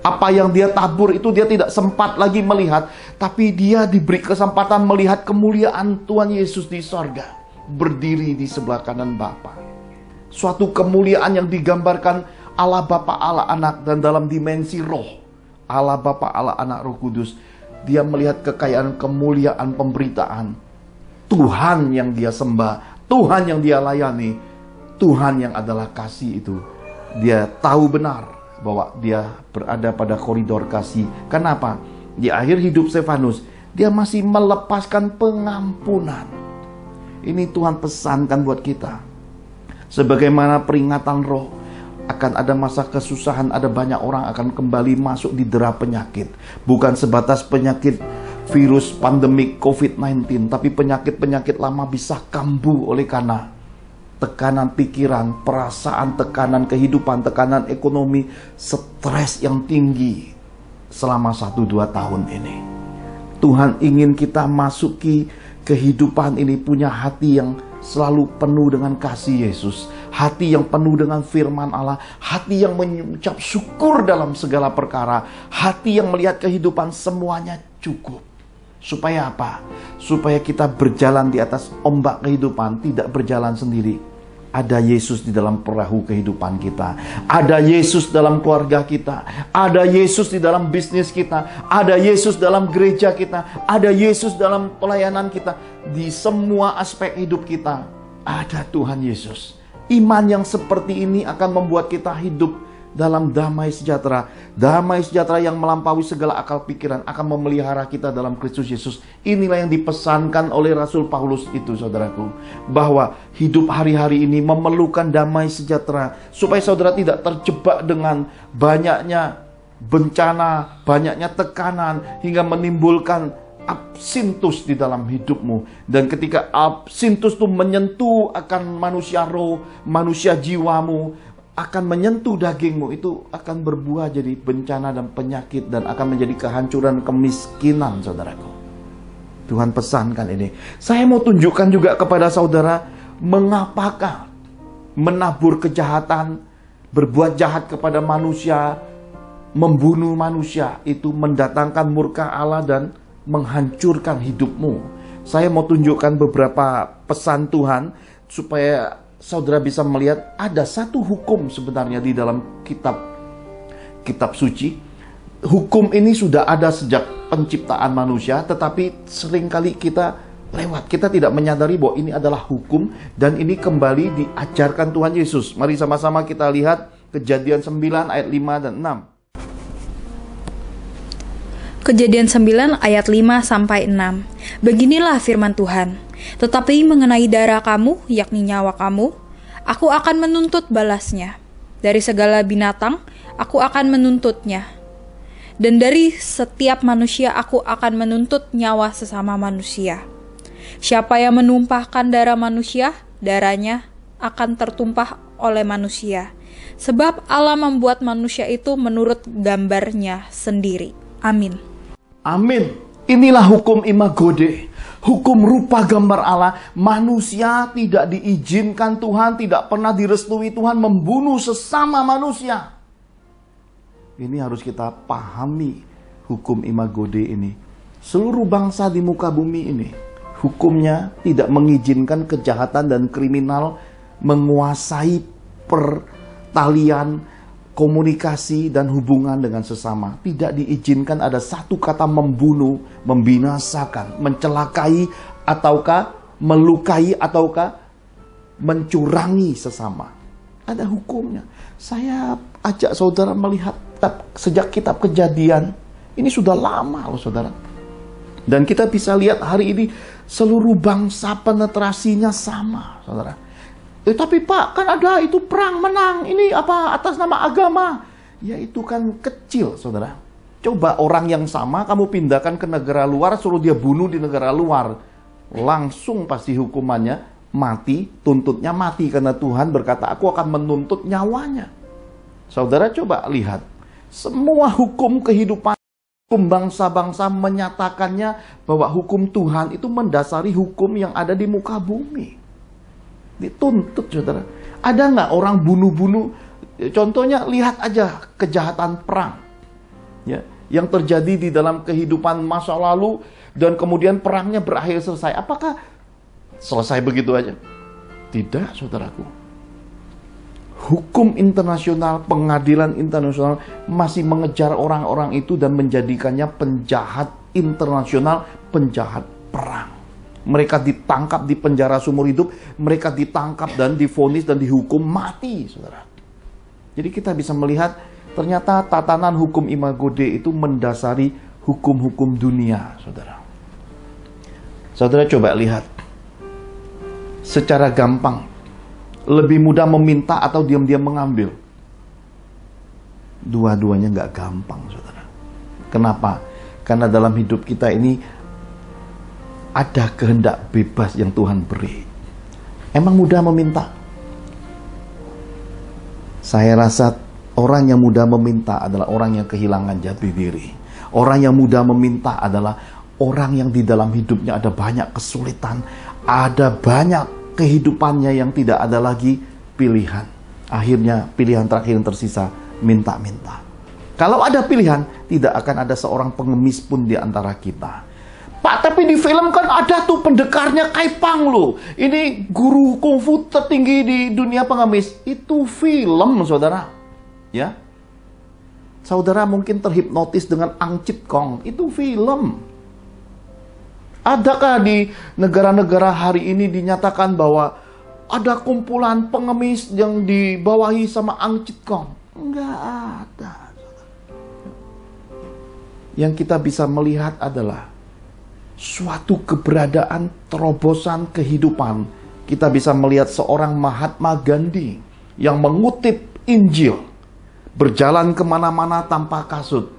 Apa yang dia tabur itu dia tidak sempat lagi melihat. Tapi dia diberi kesempatan melihat kemuliaan Tuhan Yesus di sorga, berdiri di sebelah kanan Bapa. Suatu kemuliaan yang digambarkan Allah Bapa, Allah Anak, dan dalam dimensi roh, Allah Bapa, Allah Anak, Roh Kudus. Dia melihat kekayaan, kemuliaan, pemberitaan Tuhan yang dia sembah, Tuhan yang dia layani, Tuhan yang adalah kasih itu. Dia tahu benar bahwa dia berada pada koridor kasih. Kenapa? Di akhir hidup Stefanus, dia masih melepaskan pengampunan. Ini Tuhan pesankan buat kita. Sebagaimana peringatan roh, akan ada masa kesusahan, ada banyak orang akan kembali masuk di dera penyakit. Bukan sebatas penyakit virus pandemik COVID-19, tapi penyakit-penyakit lama bisa kambuh oleh karena tekanan pikiran, perasaan, tekanan kehidupan, tekanan ekonomi, stres yang tinggi selama 1-2 tahun ini. Tuhan ingin kita masuki kehidupan ini punya hati yang selalu penuh dengan kasih Yesus, hati yang penuh dengan firman Allah, hati yang mengucap syukur dalam segala perkara, hati yang melihat kehidupan semuanya cukup. Supaya apa? Supaya kita berjalan di atas ombak kehidupan, tidak berjalan sendiri. Ada Yesus di dalam perahu kehidupan kita. Ada Yesus dalam keluarga kita. Ada Yesus di dalam bisnis kita. Ada Yesus dalam gereja kita. Ada Yesus dalam pelayanan kita. Di semua aspek hidup kita ada Tuhan Yesus. Iman yang seperti ini akan membuat kita hidup dalam damai sejahtera. Damai sejahtera yang melampaui segala akal pikiran akan memelihara kita dalam Kristus Yesus. Inilah yang dipesankan oleh Rasul Paulus itu, saudaraku. Bahwa hidup hari-hari ini memerlukan damai sejahtera. Supaya saudara tidak terjebak dengan banyaknya bencana, banyaknya tekanan, hingga menimbulkan absintus di dalam hidupmu. Dan ketika absintus itu menyentuh akan manusia roh, manusia jiwamu, akan menyentuh dagingmu, itu akan berbuah jadi bencana dan penyakit, dan akan menjadi kehancuran, kemiskinan, saudaraku. Tuhan pesankan ini. Saya mau tunjukkan juga kepada saudara, mengapakah menabur kejahatan, berbuat jahat kepada manusia, membunuh manusia, itu mendatangkan murka Allah dan menghancurkan hidupmu. Saya mau tunjukkan beberapa pesan Tuhan supaya saudara bisa melihat ada satu hukum sebenarnya di dalam kitab suci. Hukum ini sudah ada sejak penciptaan manusia, tetapi seringkali kita lewat. Kita tidak menyadari bahwa ini adalah hukum, dan ini kembali diajarkan Tuhan Yesus. Mari sama-sama kita lihat Kejadian 9 ayat 5 dan 6. Kejadian 9 ayat 5 sampai 6. Beginilah firman Tuhan. Tetapi mengenai darah kamu, yakni nyawa kamu, aku akan menuntut balasnya. Dari segala binatang, aku akan menuntutnya. Dan dari setiap manusia, aku akan menuntut nyawa sesama manusia. Siapa yang menumpahkan darah manusia, darahnya akan tertumpah oleh manusia. Sebab Allah membuat manusia itu menurut gambarnya sendiri. Amin. Amin. Inilah hukum imagode. Hukum rupa gambar Allah. Manusia tidak diizinkan Tuhan, tidak pernah direstui Tuhan membunuh sesama manusia. Ini harus kita pahami hukum imagode ini. Seluruh bangsa di muka bumi ini, hukumnya tidak mengizinkan kejahatan dan kriminal menguasai pertalian, komunikasi dan hubungan dengan sesama. Tidak diizinkan ada satu kata membunuh, membinasakan, mencelakai, ataukah melukai, ataukah mencurangi sesama. Ada hukumnya. Saya ajak saudara melihat sejak kitab Kejadian. Ini sudah lama loh saudara. Dan kita bisa lihat hari ini seluruh bangsa penetrasinya sama saudara. Tapi Pak, kan ada itu perang menang. Ini apa atas nama agama? Ya itu kan kecil, saudara. Coba orang yang sama kamu pindahkan ke negara luar, suruh dia bunuh di negara luar. Langsung pasti hukumannya mati, tuntutnya mati. Karena Tuhan berkata, aku akan menuntut nyawanya. Saudara coba lihat. Semua hukum kehidupan, hukum bangsa-bangsa menyatakannya bahwa hukum Tuhan itu mendasari hukum yang ada di muka bumi. Dituntut, saudara. Ada nggak orang bunuh-bunuh? Contohnya lihat aja kejahatan perang, ya, yang terjadi di dalam kehidupan masa lalu dan kemudian perangnya berakhir selesai. Apakah selesai begitu aja? Tidak, saudaraku. Hukum internasional, pengadilan internasional masih mengejar orang-orang itu dan menjadikannya penjahat internasional, penjahat perang. Mereka ditangkap di penjara seumur hidup, mereka ditangkap dan divonis dan dihukum mati, saudara. Jadi kita bisa melihat ternyata tatanan hukum imagode itu mendasari hukum-hukum dunia, saudara. Saudara coba lihat, secara gampang, lebih mudah meminta atau diam-diam mengambil? Dua-duanya nggak gampang, saudara. Kenapa? Karena dalam hidup kita ini ada kehendak bebas yang Tuhan beri. Emang mudah meminta? Saya rasa orang yang mudah meminta adalah orang yang kehilangan jati diri. Orang yang mudah meminta adalah orang yang di dalam hidupnya ada banyak kesulitan, ada banyak kehidupannya yang tidak ada lagi pilihan. Akhirnya pilihan terakhir yang tersisa, minta-minta. Kalau ada pilihan, tidak akan ada seorang pengemis pun di antara kita. Pak, tapi di film kan ada tuh pendekarnya Kaipang loh. Ini guru kungfu tertinggi di dunia pengemis. Itu film, saudara. Ya, saudara mungkin terhipnotis dengan Ang Chit Kong. Itu film. Adakah di negara-negara hari ini dinyatakan bahwa ada kumpulan pengemis yang dibawahi sama Ang Chit Kong? Enggak ada. Yang kita bisa melihat adalah suatu keberadaan terobosan kehidupan. Kita bisa melihat seorang Mahatma Gandhi yang mengutip Injil, berjalan kemana-mana tanpa kasut,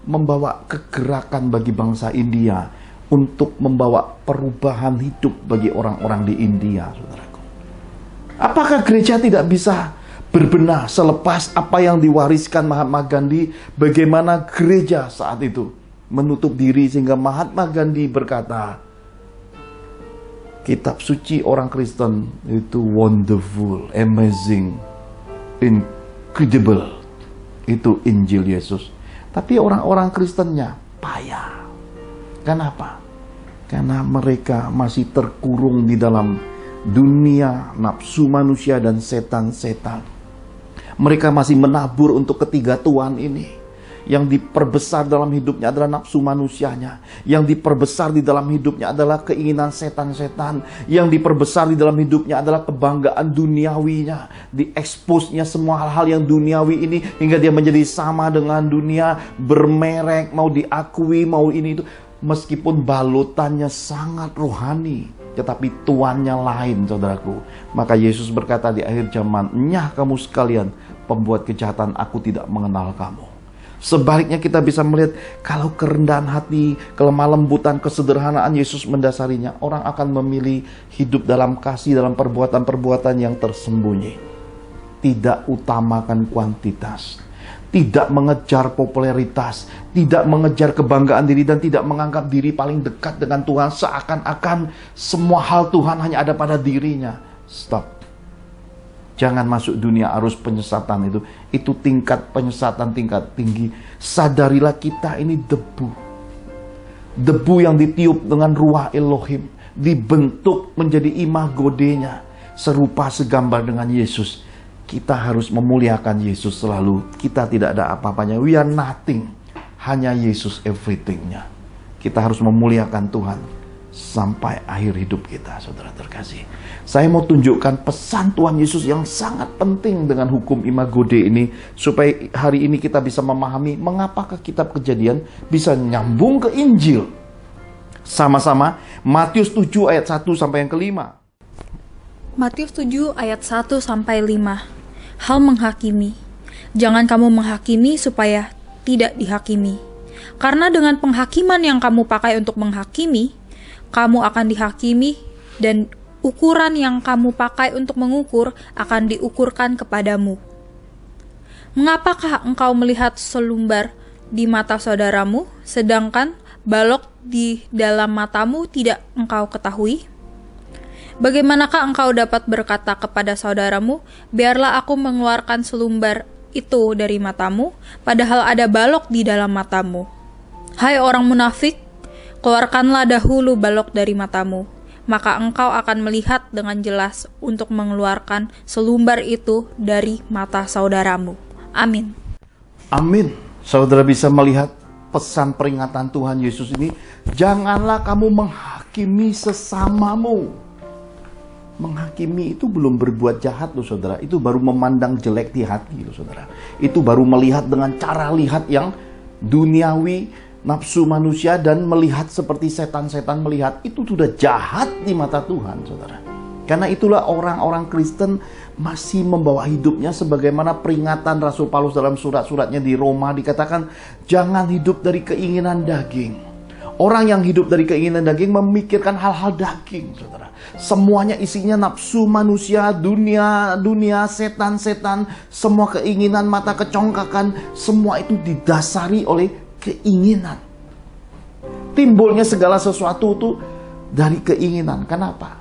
membawa kegerakan bagi bangsa India untuk membawa perubahan hidup bagi orang-orang di India, saudaraku. Apakah gereja tidak bisa berbenah selepas apa yang diwariskan Mahatma Gandhi? Bagaimana gereja saat itu menutup diri sehingga Mahatma Gandhi berkata, kitab suci orang Kristen itu wonderful, amazing, incredible. Itu Injil Yesus. Tapi orang-orang Kristennya payah. Kenapa? Karena mereka masih terkurung di dalam dunia nafsu manusia dan setan-setan. Mereka masih menabur untuk ketiga tuan ini. Yang diperbesar dalam hidupnya adalah nafsu manusianya. Yang diperbesar di dalam hidupnya adalah keinginan setan-setan. Yang diperbesar di dalam hidupnya adalah kebanggaan duniawinya. Dieksposnya semua hal-hal yang duniawi ini hingga dia menjadi sama dengan dunia, bermerek, mau diakui, mau ini itu. Meskipun balutannya sangat rohani, tetapi tuannya lain, saudaraku. Maka Yesus berkata di akhir zaman, "Nyah kamu sekalian, pembuat kejahatan, aku tidak mengenal kamu." Sebaliknya kita bisa melihat kalau kerendahan hati, kelemah lembutan, kesederhanaan Yesus mendasarinya, orang akan memilih hidup dalam kasih, dalam perbuatan-perbuatan yang tersembunyi. Tidak utamakan kuantitas, tidak mengejar popularitas, tidak mengejar kebanggaan diri, dan tidak menganggap diri paling dekat dengan Tuhan seakan-akan semua hal Tuhan hanya ada pada dirinya. Stop. Jangan masuk dunia arus penyesatan itu. Itu tingkat penyesatan tingkat tinggi. Sadarilah kita ini debu. Debu yang ditiup dengan ruah Elohim. Dibentuk menjadi imagodenya. Serupa segambar dengan Yesus. Kita harus memuliakan Yesus selalu. Kita tidak ada apa-apanya. We are nothing. Hanya Yesus everything-nya. Kita harus memuliakan Tuhan sampai akhir hidup kita, saudara terkasih. Saya mau tunjukkan pesan Tuhan Yesus yang sangat penting dengan hukum Imago Dei ini, supaya hari ini kita bisa memahami mengapakah kitab Kejadian bisa nyambung ke Injil. Sama-sama Matius 7 ayat 1 sampai yang kelima. Matius 7 ayat 1 sampai 5. Hal menghakimi. Jangan kamu menghakimi supaya tidak dihakimi. Karena dengan penghakiman yang kamu pakai untuk menghakimi, kamu akan dihakimi, dan ukuran yang kamu pakai untuk mengukur akan diukurkan kepadamu. Mengapakah engkau melihat selumbar di mata saudaramu, sedangkan balok di dalam matamu tidak engkau ketahui? Bagaimanakah engkau dapat berkata kepada saudaramu, biarlah aku mengeluarkan selumbar itu dari matamu, padahal ada balok di dalam matamu? Hai orang munafik, keluarkanlah dahulu balok dari matamu, maka engkau akan melihat dengan jelas untuk mengeluarkan selumbar itu dari mata saudaramu. Amin. Amin. Saudara bisa melihat pesan peringatan Tuhan Yesus ini. Janganlah kamu menghakimi sesamamu. Menghakimi itu belum berbuat jahat loh saudara. Itu baru memandang jelek di hati loh saudara. Itu baru melihat dengan cara lihat yang duniawi, nafsu manusia dan melihat seperti setan-setan melihat, itu sudah jahat di mata Tuhan, saudara. Karena itulah orang-orang Kristen masih membawa hidupnya sebagaimana peringatan Rasul Paulus dalam surat-suratnya di Roma, dikatakan jangan hidup dari keinginan daging. Orang yang hidup dari keinginan daging memikirkan hal-hal daging, saudara. Semuanya isinya nafsu manusia, dunia, setan-setan, semua keinginan mata kecongkakan, semua itu didasari oleh keinginan. Timbulnya segala sesuatu itu dari keinginan. Kenapa?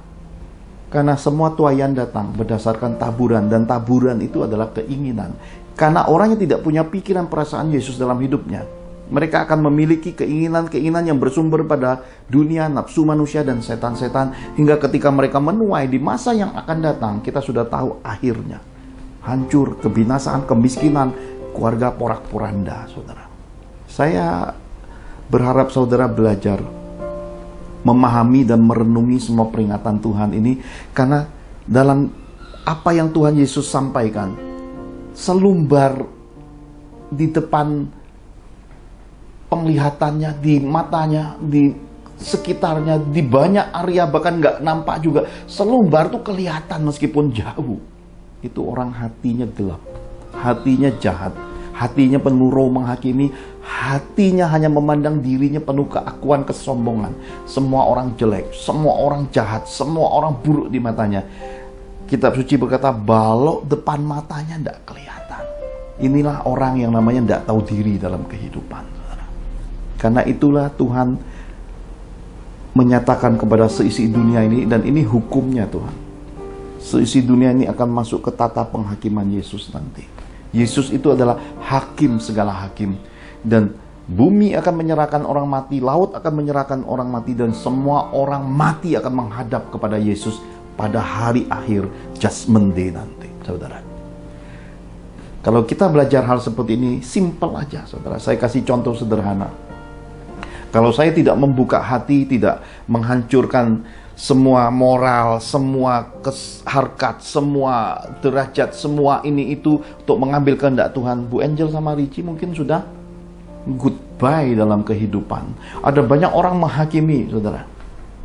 Karena semua tuaian datang berdasarkan taburan, dan taburan itu adalah keinginan. Karena orang yang tidak punya pikiran perasaan Yesus dalam hidupnya, mereka akan memiliki keinginan-keinginan yang bersumber pada dunia, nafsu manusia, dan setan-setan. Hingga ketika mereka menuai di masa yang akan datang, kita sudah tahu akhirnya. Hancur, kebinasaan, kemiskinan, keluarga porak-poranda, saudara. Saya berharap saudara belajar memahami dan merenungi semua peringatan Tuhan ini. Karena dalam apa yang Tuhan Yesus sampaikan, selumbar di depan penglihatannya, di matanya, di sekitarnya, di banyak area bahkan nggak nampak juga. Selumbar tuh kelihatan meskipun jauh. Itu orang hatinya gelap, hatinya jahat, hatinya penuh roh menghakimi, hatinya hanya memandang dirinya penuh keakuan, kesombongan. Semua orang jelek, semua orang jahat, semua orang buruk di matanya. Kitab suci berkata, balok depan matanya tidak kelihatan. Inilah orang yang namanya tidak tahu diri dalam kehidupan. Karena itulah Tuhan menyatakan kepada seisi dunia ini, dan ini hukumnya Tuhan. Seisi dunia ini akan masuk ke tata penghakiman Yesus nanti. Yesus itu adalah hakim segala hakim. Dan bumi akan menyerahkan orang mati, laut akan menyerahkan orang mati, dan semua orang mati akan menghadap kepada Yesus pada hari akhir, judgment day nanti, saudara. Kalau kita belajar hal seperti ini, simple aja, saudara. Saya kasih contoh sederhana. Kalau saya tidak membuka hati, tidak menghancurkan semua moral, semua harkat, semua derajat, semua ini itu untuk mengambil kehendak Tuhan, Bu Angel sama Richie mungkin sudah goodbye dalam kehidupan. Ada banyak orang menghakimi, saudara.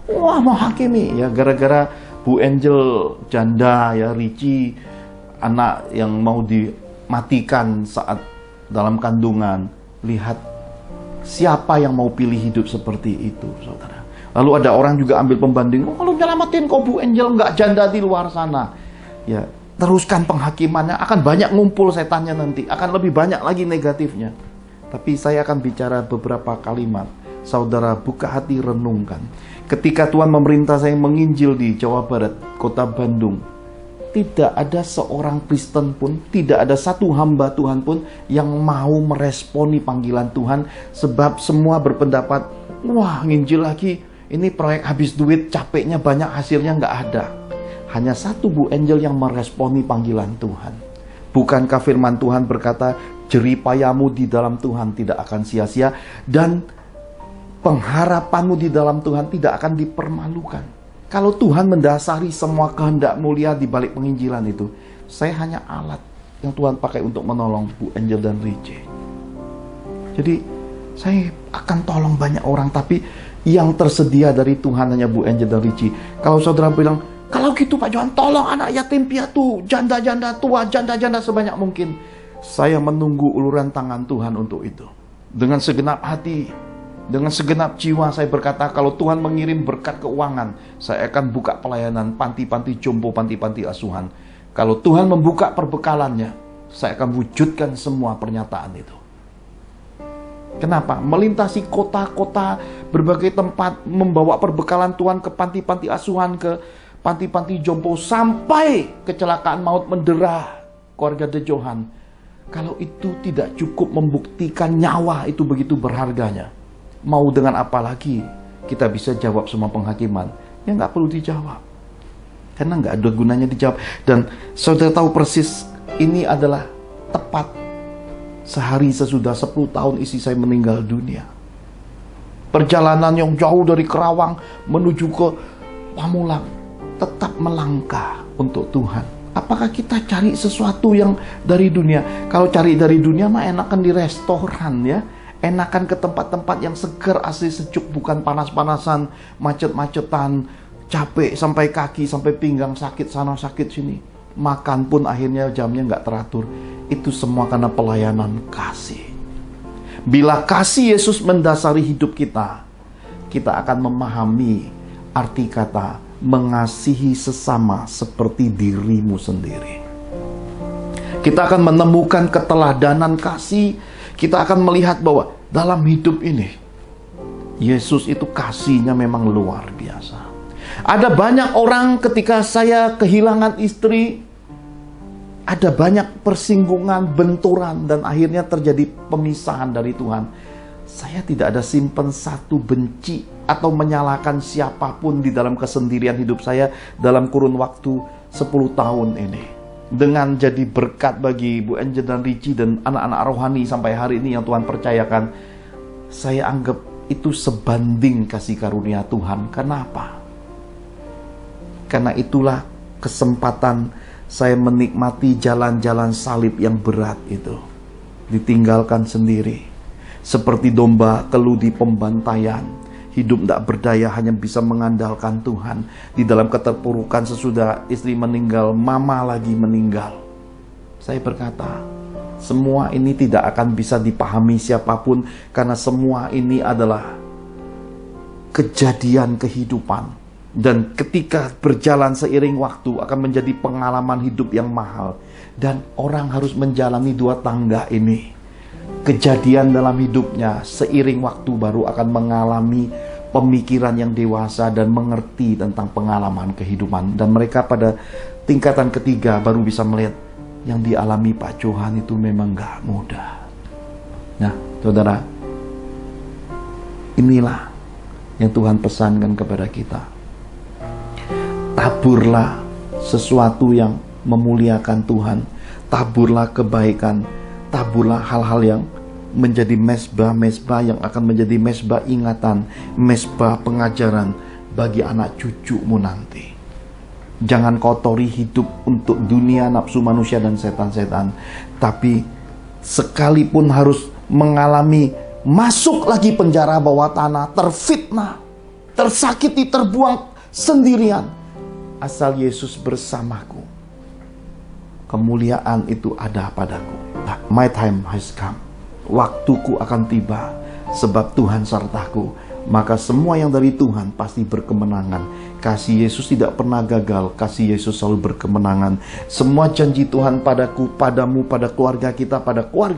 Wah, menghakimi ya, gara-gara Bu Angel janda, ya Richie anak yang mau dimatikan saat dalam kandungan. Lihat siapa yang mau pilih hidup seperti itu, saudara. Lalu ada orang juga ambil pembanding, oh, kalau nyelamatin kok Bu Angel nggak janda di luar sana. Ya, teruskan penghakimannya, akan banyak ngumpul setannya nanti, akan lebih banyak lagi negatifnya. Tapi saya akan bicara beberapa kalimat. Saudara buka hati, renungkan. Ketika Tuhan memerintah saya menginjil di Jawa Barat, kota Bandung, tidak ada seorang Kristen pun, tidak ada satu hamba Tuhan pun yang mau meresponi panggilan Tuhan. Sebab semua berpendapat, wah nginjil lagi, ini proyek habis duit, capeknya banyak, hasilnya nggak ada. Hanya satu Bu Angel yang meresponi panggilan Tuhan. Bukankah firman Tuhan berkata, jeripayamu di dalam Tuhan tidak akan sia-sia, dan pengharapanmu di dalam Tuhan tidak akan dipermalukan. Kalau Tuhan mendasari semua kehendak mulia di balik penginjilan itu, saya hanya alat yang Tuhan pakai untuk menolong Bu Angel dan Richie. Jadi saya akan tolong banyak orang, tapi yang tersedia dari Tuhan hanya Bu Angel dan Richie. Kalau saudara bilang, kalau gitu Pak Johan, tolong anak yatim piatu, janda-janda tua, janda-janda sebanyak mungkin. Saya menunggu uluran tangan Tuhan untuk itu. Dengan segenap hati, dengan segenap jiwa saya berkata, kalau Tuhan mengirim berkat keuangan, saya akan buka pelayanan panti-panti jompo, panti-panti asuhan. Kalau Tuhan membuka perbekalannya, saya akan wujudkan semua pernyataan itu. Kenapa? Melintasi kota-kota, berbagai tempat, membawa perbekalan Tuhan ke panti-panti asuhan, ke panti-panti jompo, sampai kecelakaan maut mendera keluarga De Johan. Kalau itu tidak cukup membuktikan nyawa itu begitu berharganya, mau dengan apa lagi kita bisa jawab semua penghakiman? Ya nggak perlu dijawab, karena nggak ada gunanya dijawab. Dan saudara tahu persis, ini adalah tepat sehari sesudah 10 tahun istri saya meninggal dunia. Perjalanan yang jauh dari Kerawang menuju ke Pamulang, tetap melangkah untuk Tuhan. Apakah kita cari sesuatu yang dari dunia? Kalau cari dari dunia mah enakan di restoran ya, Enakan ke tempat-tempat yang segar, asli sejuk, bukan panas-panasan, macet-macetan, capek sampai kaki, sampai pinggang sakit sana sakit sini. Makan pun akhirnya jamnya nggak teratur. Itu semua karena pelayanan kasih. Bila kasih Yesus mendasari hidup kita, kita akan memahami arti kata mengasihi sesama seperti dirimu sendiri. Kita akan menemukan keteladanan kasih. Kita akan melihat bahwa dalam hidup ini Yesus itu kasihnya memang luar biasa. Ada banyak orang ketika saya kehilangan istri, ada banyak persinggungan, benturan, dan akhirnya terjadi pemisahan dari Tuhan. Saya tidak ada simpan satu benci atau menyalahkan siapapun di dalam kesendirian hidup saya dalam kurun waktu 10 tahun ini. Dengan jadi berkat bagi Bu Angel dan Richie dan anak-anak rohani sampai hari ini yang Tuhan percayakan, saya anggap itu sebanding kasih karunia Tuhan. Kenapa? Karena itulah kesempatan saya menikmati jalan-jalan salib yang berat itu. Ditinggalkan sendiri. Seperti domba keluh di pembantaian. Hidup tidak berdaya, hanya bisa mengandalkan Tuhan. Di dalam keterpurukan sesudah istri meninggal, mama lagi meninggal. Saya berkata, semua ini tidak akan bisa dipahami siapapun, karena semua ini adalah kejadian kehidupan. Dan ketika berjalan seiring waktu akan menjadi pengalaman hidup yang mahal. Dan orang harus menjalani 2 tangga ini. Kejadian dalam hidupnya seiring waktu baru akan mengalami pemikiran yang dewasa dan mengerti tentang pengalaman kehidupan. Dan mereka pada tingkatan ketiga baru bisa melihat yang dialami Pak Johan itu memang gak mudah. Nah, saudara, inilah yang Tuhan pesankan kepada kita. Taburlah sesuatu yang memuliakan Tuhan. Taburlah kebaikan. Taburlah hal-hal yang menjadi mezbah-mezbah yang akan menjadi mezbah ingatan, mezbah pengajaran bagi anak cucumu nanti. Jangan kotori hidup untuk dunia, nafsu manusia dan setan-setan. Tapi sekalipun harus mengalami masuk lagi penjara bawah tanah, terfitnah, tersakiti, terbuang sendirian, asal Yesus bersamaku, kemuliaan itu ada padaku. My time has come. Waktuku akan tiba, sebab Tuhan sertaku. Maka semua yang dari Tuhan pasti berkemenangan. Kasih Yesus tidak pernah gagal. Kasih Yesus selalu berkemenangan. Semua janji Tuhan padaku, padamu, pada keluarga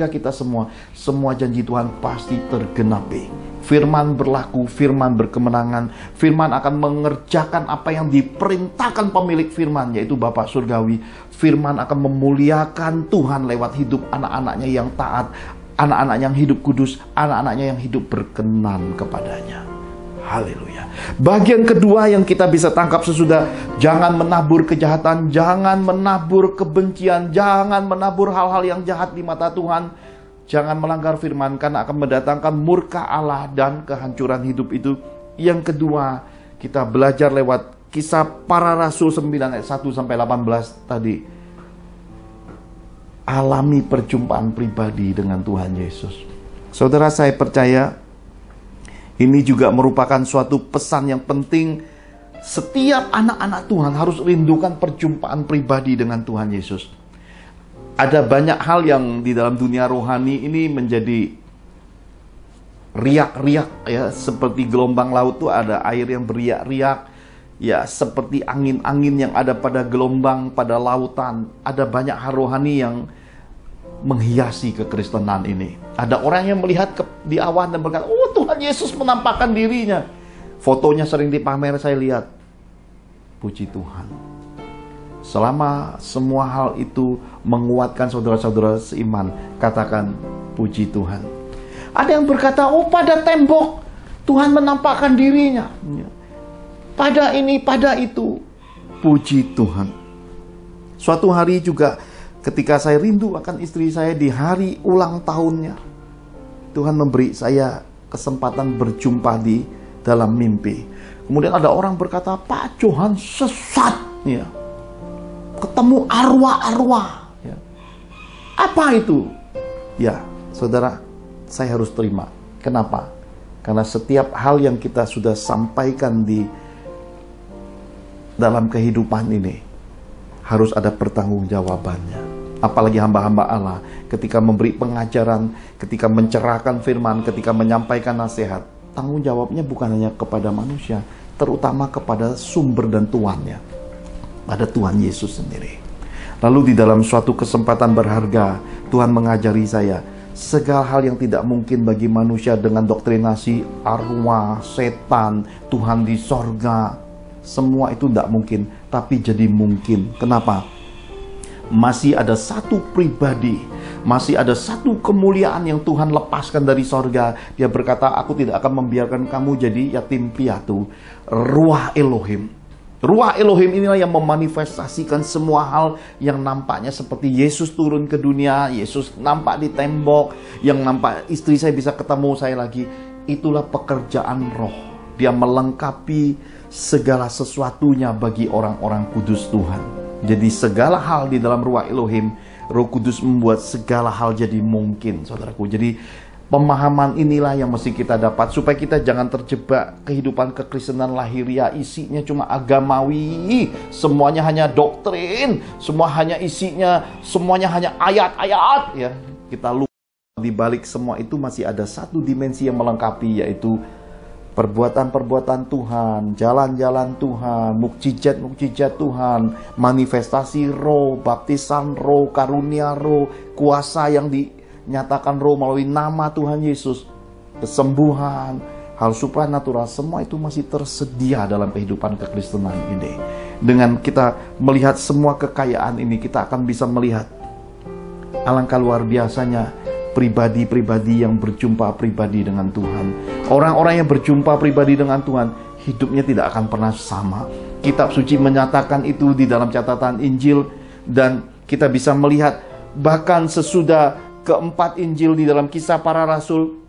kita semua. Semua janji Tuhan pasti tergenapi. Firman berlaku, firman berkemenangan. Firman akan mengerjakan apa yang diperintahkan pemilik firman, yaitu Bapa Surgawi. Firman akan memuliakan Tuhan lewat hidup anak-anaknya yang taat, anak-anaknya yang hidup kudus, anak-anaknya yang hidup berkenan kepadanya. Haleluya. Bagian kedua yang kita bisa tangkap sesudah, jangan menabur kejahatan, jangan menabur kebencian, jangan menabur hal-hal yang jahat di mata Tuhan. Jangan melanggar firman, karena akan mendatangkan murka Allah dan kehancuran hidup itu. Yang kedua, kita belajar lewat Kisah Para Rasul 9 ayat 1 sampai 18 tadi. Alami perjumpaan pribadi dengan Tuhan Yesus. Saudara, saya percaya ini juga merupakan suatu pesan yang penting. Setiap anak-anak Tuhan harus rindukan perjumpaan pribadi dengan Tuhan Yesus. Ada banyak hal yang di dalam dunia rohani ini menjadi riak-riak, ya, seperti gelombang laut tuh ada air yang beriak-riak, ya, seperti angin-angin yang ada pada gelombang, pada lautan. Ada banyak hal rohani yang menghiasi kekristenan ini. Ada orang yang melihat di awan dan berkata, oh, Tuhan Yesus menampakkan dirinya. Fotonya sering dipamer, saya lihat. Puji Tuhan. Selama semua hal itu menguatkan saudara-saudara seiman, katakan puji Tuhan. Ada yang berkata, oh, pada tembok Tuhan menampakkan dirinya. Pada ini, pada itu. Puji Tuhan. Suatu hari juga ketika saya rindu akan istri saya di hari ulang tahunnya, Tuhan memberi saya kesempatan berjumpa di dalam mimpi. Kemudian ada orang berkata, Pak Johan sesat, ya, ketemu arwah-arwah, ya. Apa itu? Ya, saudara, saya harus terima. Kenapa? Karena setiap hal yang kita sudah sampaikan di dalam kehidupan ini harus ada pertanggungjawabannya. Apalagi hamba-hamba Allah ketika memberi pengajaran, ketika mencerahkan firman, ketika menyampaikan nasihat, tanggung jawabnya bukan hanya kepada manusia, terutama kepada sumber dan tuannya, pada Tuhan Yesus sendiri. Lalu di dalam suatu kesempatan berharga, Tuhan mengajari saya, segala hal yang tidak mungkin bagi manusia dengan doktrinasi arwah, setan, Tuhan di sorga, semua itu tidak mungkin, tapi jadi mungkin. Kenapa? Masih ada satu pribadi, masih ada satu kemuliaan yang Tuhan lepaskan dari sorga. Dia berkata, aku tidak akan membiarkan kamu jadi yatim piatu. Ruah Elohim. Ruah Elohim inilah yang memanifestasikan semua hal yang nampaknya seperti Yesus turun ke dunia, Yesus nampak di tembok, yang nampak istri saya bisa ketemu saya lagi. Itulah pekerjaan roh. Dia melengkapi segala sesuatunya bagi orang-orang kudus Tuhan. Jadi segala hal di dalam ruah Elohim, Roh Kudus membuat segala hal jadi mungkin, saudaraku. Jadi pemahaman inilah yang mesti kita dapat supaya kita jangan terjebak kehidupan kekristenan lahiriah, isinya cuma agamawi, semuanya hanya doktrin, semuanya hanya ayat-ayat, ya. Kita lupa di balik semua itu masih ada satu dimensi yang melengkapi, yaitu perbuatan-perbuatan Tuhan, jalan-jalan Tuhan, mukjizat-mukjizat Tuhan, manifestasi roh, baptisan roh, karunia roh, kuasa yang dinyatakan roh melalui nama Tuhan Yesus, kesembuhan, hal supranatural, semua itu masih tersedia dalam kehidupan kekristenan ini. Dengan kita melihat semua kekayaan ini, kita akan bisa melihat alangkah luar biasanya pribadi-pribadi yang berjumpa pribadi dengan Tuhan. Orang-orang yang berjumpa pribadi dengan Tuhan, hidupnya tidak akan pernah sama. Kitab suci menyatakan itu di dalam catatan Injil, dan kita bisa melihat bahkan sesudah keempat Injil di dalam Kisah Para Rasul,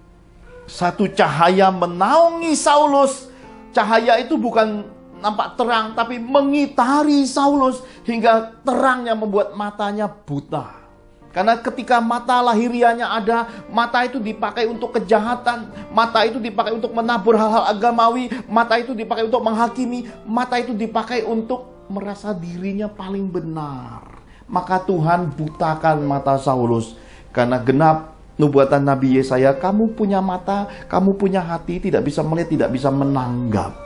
satu cahaya menaungi Saulus. Cahaya itu bukan nampak terang, tapi mengitari Saulus hingga terangnya membuat matanya buta. Karena ketika mata lahiriahnya ada, mata itu dipakai untuk kejahatan, mata itu dipakai untuk menabur hal-hal agamawi, mata itu dipakai untuk menghakimi, mata itu dipakai untuk merasa dirinya paling benar. Maka Tuhan butakan mata Saulus. Karena genap nubuatan Nabi Yesaya, kamu punya mata, kamu punya hati, tidak bisa melihat, tidak bisa menanggap.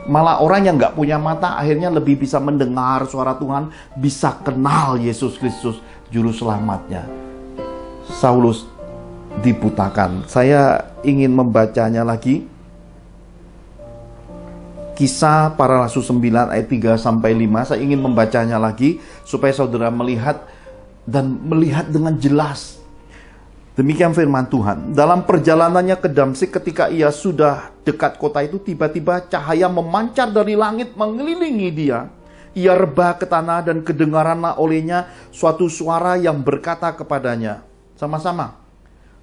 Malah orang yang nggak punya mata akhirnya lebih bisa mendengar suara Tuhan, bisa kenal Yesus Kristus, Juru Selamatnya. Saulus dibutakan. Saya ingin membacanya lagi. Kisah Para Rasul 9 ayat 3-5. Saya ingin membacanya lagi supaya saudara melihat dan melihat dengan jelas. Demikian firman Tuhan. Dalam perjalanannya ke Damsyik, ketika ia sudah dekat kota itu, tiba-tiba cahaya memancar dari langit mengelilingi dia. Ia rebah ke tanah dan kedengaranlah olehnya suatu suara yang berkata kepadanya, sama-sama,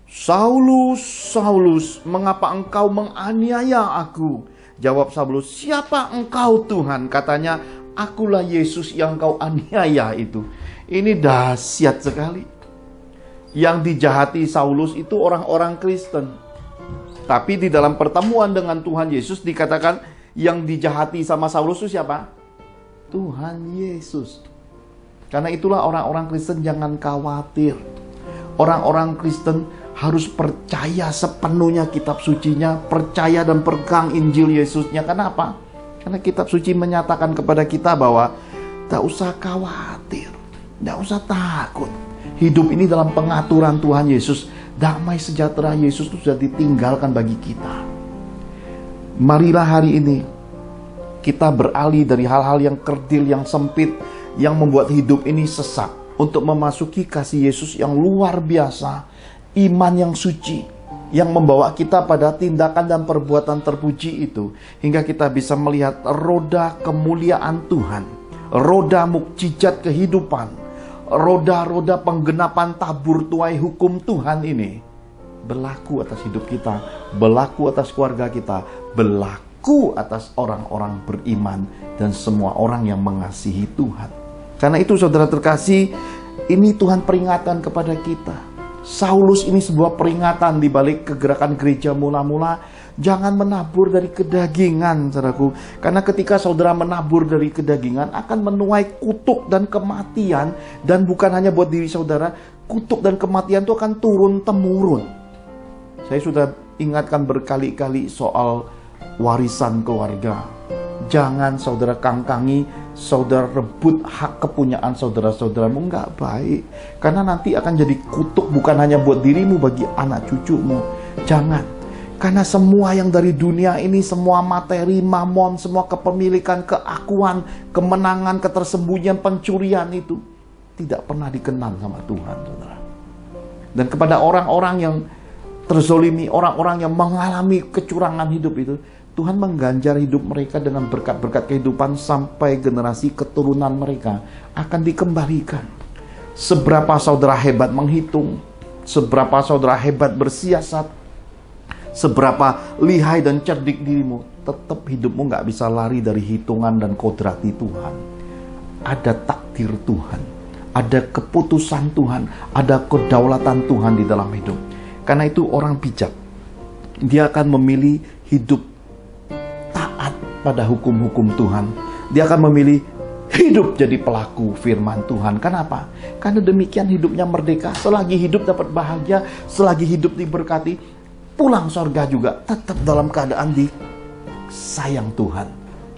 Saulus, Saulus, mengapa engkau menganiaya aku? Jawab Saulus, siapa engkau Tuhan? Katanya, akulah Yesus yang kau aniaya itu. Ini dahsyat sekali. Yang dijahati Saulus itu orang-orang Kristen. Tapi di dalam pertemuan dengan Tuhan Yesus dikatakan yang dijahati sama Saulus itu siapa? Tuhan Yesus. Karena itulah orang-orang Kristen jangan khawatir. Orang-orang Kristen harus percaya sepenuhnya kitab sucinya, percaya dan pegang Injil Yesusnya. Kenapa? Karena kitab suci menyatakan kepada kita bahwa tak usah khawatir, tak usah takut. Hidup ini dalam pengaturan Tuhan Yesus. Damai sejahtera Yesus itu sudah ditinggalkan bagi kita. Marilah hari ini kita beralih dari hal-hal yang kerdil, yang sempit, yang membuat hidup ini sesak, untuk memasuki kasih Yesus yang luar biasa, iman yang suci, yang membawa kita pada tindakan dan perbuatan terpuji itu, hingga kita bisa melihat roda kemuliaan Tuhan, roda mukjizat kehidupan, roda-roda penggenapan tabur tuai hukum Tuhan ini berlaku atas hidup kita, berlaku atas keluarga kita, berlaku atas orang-orang beriman dan semua orang yang mengasihi Tuhan. Karena itu saudara terkasih, ini Tuhan peringatkan kepada kita. Saulus ini sebuah peringatan di balik kegerakan gereja mula-mula. Jangan menabur dari kedagingan, saudaraku. Karena ketika saudara menabur dari kedagingan akan menuai kutuk dan kematian. Dan bukan hanya buat diri saudara, kutuk dan kematian itu akan turun-temurun. Saya sudah ingatkan berkali-kali soal warisan keluarga. Jangan saudara kangkangi, saudara rebut hak kepunyaan saudara-saudaramu, nggak baik. Karena nanti akan jadi kutuk bukan hanya buat dirimu, bagi anak cucumu. Jangan. Karena semua yang dari dunia ini, semua materi, mamon, semua kepemilikan, keakuan, kemenangan, ketersembunyian, pencurian itu tidak pernah dikenal sama Tuhan, saudara. Dan kepada orang-orang yang terzolimi, orang-orang yang mengalami kecurangan hidup itu, Tuhan mengganjar hidup mereka dengan berkat-berkat kehidupan sampai generasi keturunan mereka akan dikembalikan. Seberapa saudara hebat menghitung, seberapa saudara hebat bersiasat, seberapa lihai dan cerdik dirimu, tetap hidupmu nggak bisa lari dari hitungan dan kodrati Tuhan. Ada takdir Tuhan, ada keputusan Tuhan, ada kedaulatan Tuhan di dalam hidup. Karena itu orang bijak, dia akan memilih hidup pada hukum-hukum Tuhan. Dia akan memilih hidup jadi pelaku firman Tuhan. Kenapa? Karena demikian hidupnya merdeka. Selagi hidup dapat bahagia, selagi hidup diberkati, pulang surga juga tetap dalam keadaan disayang Tuhan.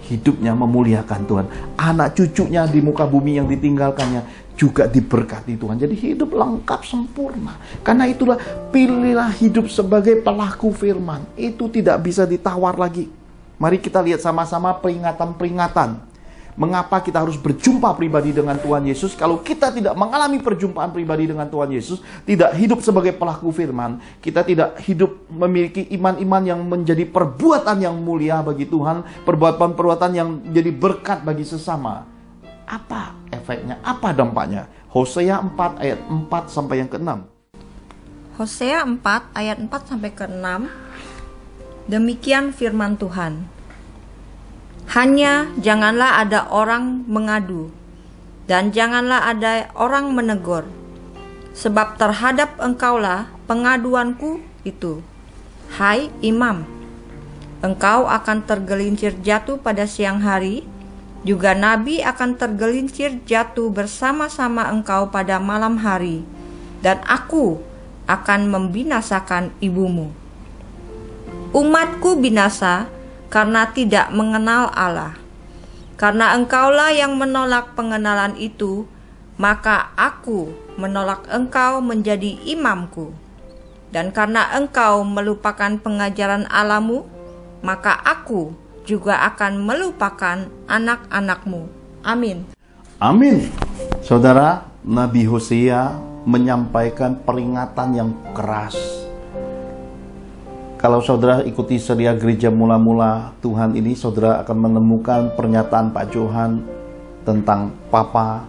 Hidupnya memuliakan Tuhan. Anak cucunya di muka bumi yang ditinggalkannya juga diberkati Tuhan. Jadi hidup lengkap sempurna. Karena itulah, pilihlah hidup sebagai pelaku firman. Itu tidak bisa ditawar lagi. Mari kita lihat sama-sama peringatan-peringatan. Mengapa kita harus berjumpa pribadi dengan Tuhan Yesus? Kalau kita tidak mengalami perjumpaan pribadi dengan Tuhan Yesus, tidak hidup sebagai pelaku firman, kita tidak hidup memiliki iman-iman yang menjadi perbuatan yang mulia bagi Tuhan, perbuatan-perbuatan yang jadi berkat bagi sesama. Apa efeknya? Apa dampaknya? Hosea 4 ayat 4 sampai yang ke-6. Hosea 4 ayat 4 sampai ke-6. Demikian firman Tuhan. Hanya janganlah ada orang mengadu, dan janganlah ada orang menegur. Sebab terhadap engkaulah pengaduanku itu, hai imam. Engkau akan tergelincir jatuh pada siang hari, juga nabi akan tergelincir jatuh bersama-sama engkau pada malam hari, dan aku akan membinasakan ibumu. Umatku binasa karena tidak mengenal Allah. Karena engkaulah yang menolak pengenalan itu, maka aku menolak engkau menjadi imamku. Dan karena engkau melupakan pengajaran Allahmu, maka aku juga akan melupakan anak-anakmu. Amin. Amin. Saudara, Nabi Hosea menyampaikan peringatan yang keras. Kalau saudara ikuti serial gereja mula-mula Tuhan ini, saudara akan menemukan pernyataan Pak Johan tentang Papa.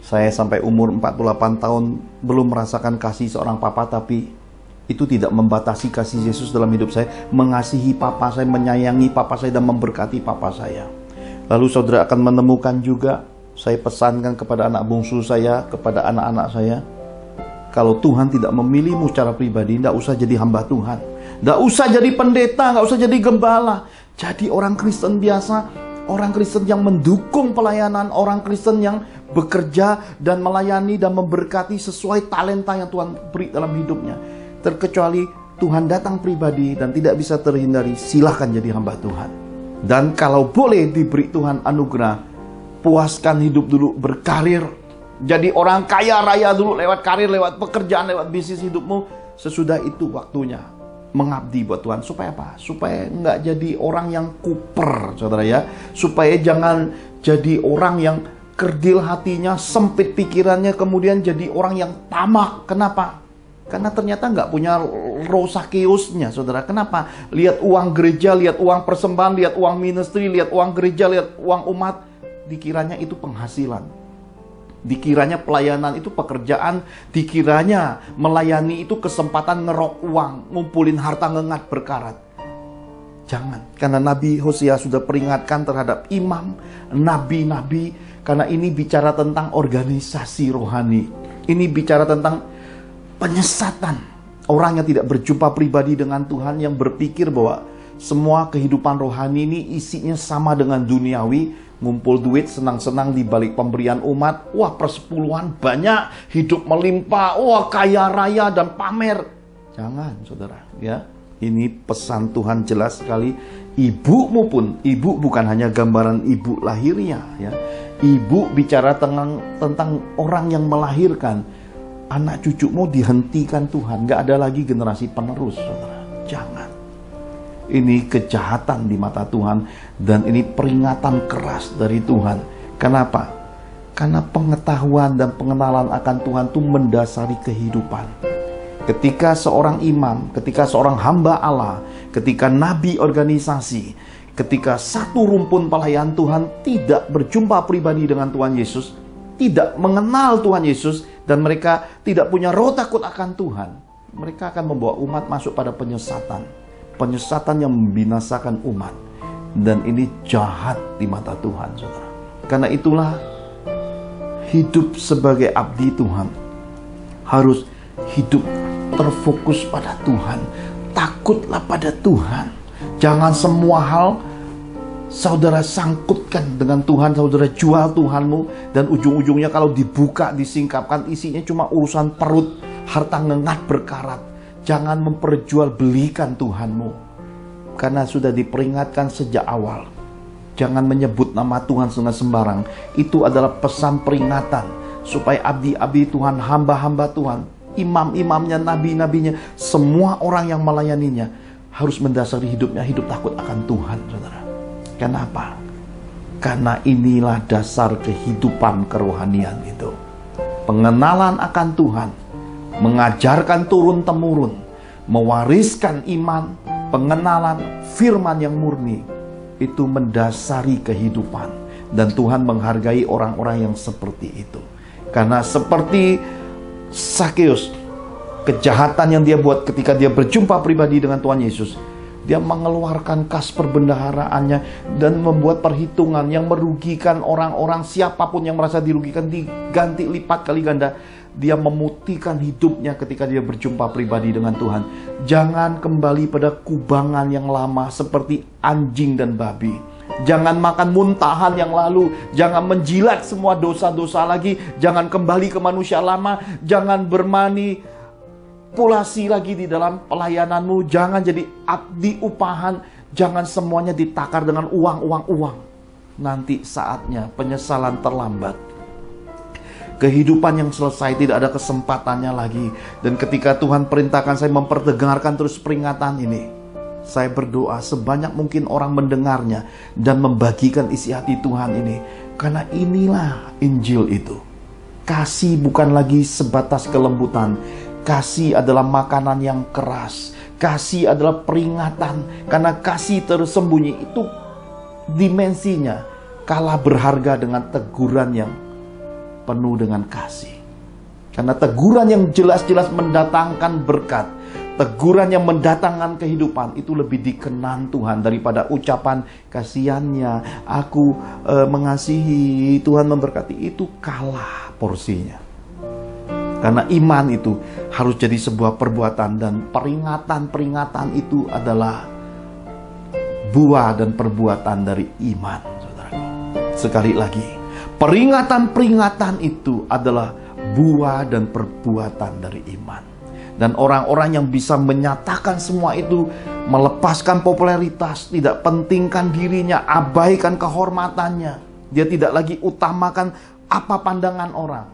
Saya sampai umur 48 tahun belum merasakan kasih seorang Papa, tapi itu tidak membatasi kasih Yesus dalam hidup saya. Mengasihi Papa saya, menyayangi Papa saya, dan memberkati Papa saya. Lalu saudara akan menemukan juga, saya pesankan kepada anak bungsu saya, kepada anak-anak saya, kalau Tuhan tidak memilihmu secara pribadi, tidak usah jadi hamba Tuhan. Tidak usah jadi pendeta, tidak usah jadi gembala. Jadi orang Kristen biasa, orang Kristen yang mendukung pelayanan, orang Kristen yang bekerja dan melayani dan memberkati sesuai talenta yang Tuhan beri dalam hidupnya. Terkecuali Tuhan datang pribadi dan tidak bisa terhindari, silahkan jadi hamba Tuhan. Dan kalau boleh diberi Tuhan anugerah, puaskan hidup dulu, berkarir. Jadi orang kaya raya dulu lewat karir, lewat pekerjaan, lewat bisnis hidupmu. Sesudah itu waktunya mengabdi buat Tuhan. Supaya apa? Supaya nggak jadi orang yang kuper, saudara ya. Supaya jangan jadi orang yang kerdil hatinya, sempit pikirannya, kemudian jadi orang yang tamak. Kenapa? Karena ternyata nggak punya rosakeusnya, saudara. Kenapa? Lihat uang gereja, lihat uang persembahan, lihat uang ministry, lihat uang gereja, lihat uang umat. Dikiranya itu penghasilan. Dikiranya pelayanan itu pekerjaan, dikiranya melayani itu kesempatan ngerok uang, ngumpulin harta ngengat berkarat. Jangan, karena Nabi Hosea sudah peringatkan terhadap imam, nabi-nabi, karena ini bicara tentang organisasi rohani. Ini bicara tentang penyesatan. Orang yang tidak berjumpa pribadi dengan Tuhan, yang berpikir bahwa semua kehidupan rohani ini isinya sama dengan duniawi, ngumpul duit, senang-senang di balik pemberian umat, wah persepuluhan banyak, hidup melimpah, wah kaya raya dan pamer. Jangan, saudara, ya. Ini pesan Tuhan jelas sekali. Ibumu pun, ibu bukan hanya gambaran ibu lahirnya, ya. Ibu bicara tentang orang yang melahirkan. Anak cucumu dihentikan Tuhan, gak ada lagi generasi penerus, saudara. Jangan. Ini kejahatan di mata Tuhan, dan ini peringatan keras dari Tuhan. Kenapa? Karena pengetahuan dan pengenalan akan Tuhan itu mendasari kehidupan. Ketika seorang imam, ketika seorang hamba Allah, ketika nabi organisasi, ketika satu rumpun pelayan Tuhan tidak berjumpa pribadi dengan Tuhan Yesus, tidak mengenal Tuhan Yesus, dan mereka tidak punya roh takut akan Tuhan, mereka akan membawa umat masuk pada penyesatan. Penyesatan yang membinasakan umat. Dan ini jahat di mata Tuhan, saudara. Karena itulah hidup sebagai abdi Tuhan harus hidup terfokus pada Tuhan. Takutlah pada Tuhan. Jangan semua hal saudara sangkutkan dengan Tuhan, saudara jual Tuhanmu, dan ujung-ujungnya kalau dibuka, disingkapkan, isinya cuma urusan perut, harta ngengat berkarat. Jangan memperjualbelikan Tuhanmu, karena sudah diperingatkan sejak awal. Jangan menyebut nama Tuhan dengan sembarang. Itu adalah pesan peringatan supaya abdi-abdi Tuhan, hamba-hamba Tuhan, imam-imamnya, nabi-nabinya, semua orang yang melayaninya harus mendasari hidupnya hidup takut akan Tuhan, saudara. Kenapa? Karena inilah dasar kehidupan kerohanian itu. Pengenalan akan Tuhan, mengajarkan turun-temurun, mewariskan iman, pengenalan firman yang murni, itu mendasari kehidupan. Dan Tuhan menghargai orang-orang yang seperti itu. Karena seperti Sakeus, kejahatan yang dia buat ketika dia berjumpa pribadi dengan Tuhan Yesus, dia mengeluarkan kas perbendaharaannya dan membuat perhitungan yang merugikan orang-orang. Siapapun yang merasa dirugikan diganti lipat kali ganda. Dia memutihkan hidupnya ketika dia berjumpa pribadi dengan Tuhan. Jangan kembali pada kubangan yang lama seperti anjing dan babi. Jangan makan muntahan yang lalu. Jangan menjilat semua dosa-dosa lagi. Jangan kembali ke manusia lama. Jangan bermanipulasi lagi di dalam pelayananmu. Jangan jadi abdi upahan. Jangan semuanya ditakar dengan uang. Nanti saatnya penyesalan terlambat. Kehidupan yang selesai, tidak ada kesempatannya lagi. Dan ketika Tuhan perintahkan saya memperdengarkan terus peringatan ini, saya berdoa sebanyak mungkin orang mendengarnya dan membagikan isi hati Tuhan ini. Karena inilah Injil itu. Kasih bukan lagi sebatas kelembutan. Kasih adalah makanan yang keras. Kasih adalah peringatan. Karena kasih tersembunyi itu dimensinya kalah berharga dengan teguran yang penuh dengan kasih. Karena teguran yang jelas-jelas mendatangkan berkat, teguran yang mendatangkan kehidupan, itu lebih dikenan Tuhan daripada ucapan kasihannya, aku mengasihi, Tuhan memberkati. Itu kalah porsinya. Karena iman itu harus jadi sebuah perbuatan, dan peringatan-peringatan itu adalah buah dan perbuatan dari iman, saudaraku. Sekali lagi, peringatan-peringatan itu adalah buah dan perbuatan dari iman. Dan orang-orang yang bisa menyatakan semua itu, melepaskan popularitas, tidak pentingkan dirinya, abaikan kehormatannya, dia tidak lagi utamakan apa pandangan orang.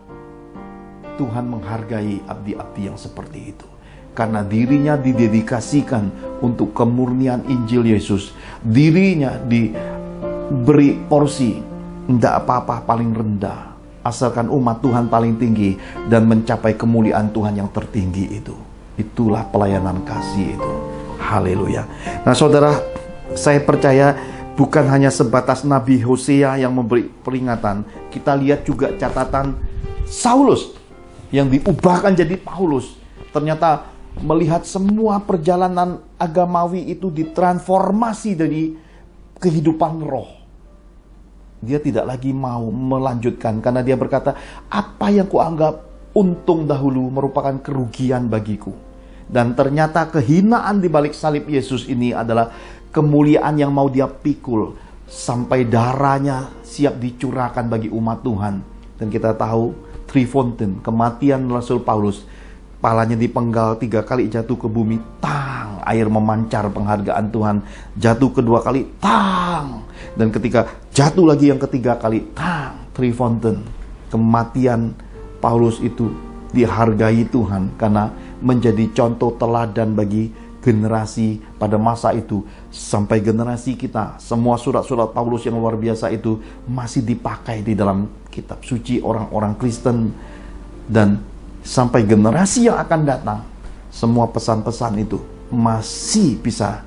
Tuhan menghargai abdi-abdi yang seperti itu. Karena dirinya didedikasikan untuk kemurnian Injil Yesus. Dirinya diberi porsi tidak apa-apa paling rendah, asalkan umat Tuhan paling tinggi dan mencapai kemuliaan Tuhan yang tertinggi itu. Itulah pelayanan kasih itu. Haleluya. Nah saudara, saya percaya bukan hanya sebatas Nabi Hosea yang memberi peringatan. Kita lihat juga catatan Saulus yang diubahkan jadi Paulus. Ternyata melihat semua perjalanan agamawi itu ditransformasi dari kehidupan roh. Dia tidak lagi mau melanjutkan karena dia berkata, apa yang kuanggap untung dahulu merupakan kerugian bagiku. Dan ternyata kehinaan di balik salib Yesus ini adalah kemuliaan yang mau dia pikul sampai darahnya siap dicurahkan bagi umat Tuhan. Dan kita tahu Trifonten, kematian Rasul Paulus, palanya dipenggal 3 kali, jatuh ke bumi, tang, air memancar penghargaan Tuhan. Jatuh kedua kali, tang, dan ketika jatuh lagi yang ketiga kali, tang, Trifonten. Kematian Paulus itu dihargai Tuhan karena menjadi contoh teladan bagi generasi pada masa itu sampai generasi kita. Semua surat-surat Paulus yang luar biasa itu masih dipakai di dalam kitab suci orang-orang Kristen, dan sampai generasi yang akan datang semua pesan-pesan itu masih bisa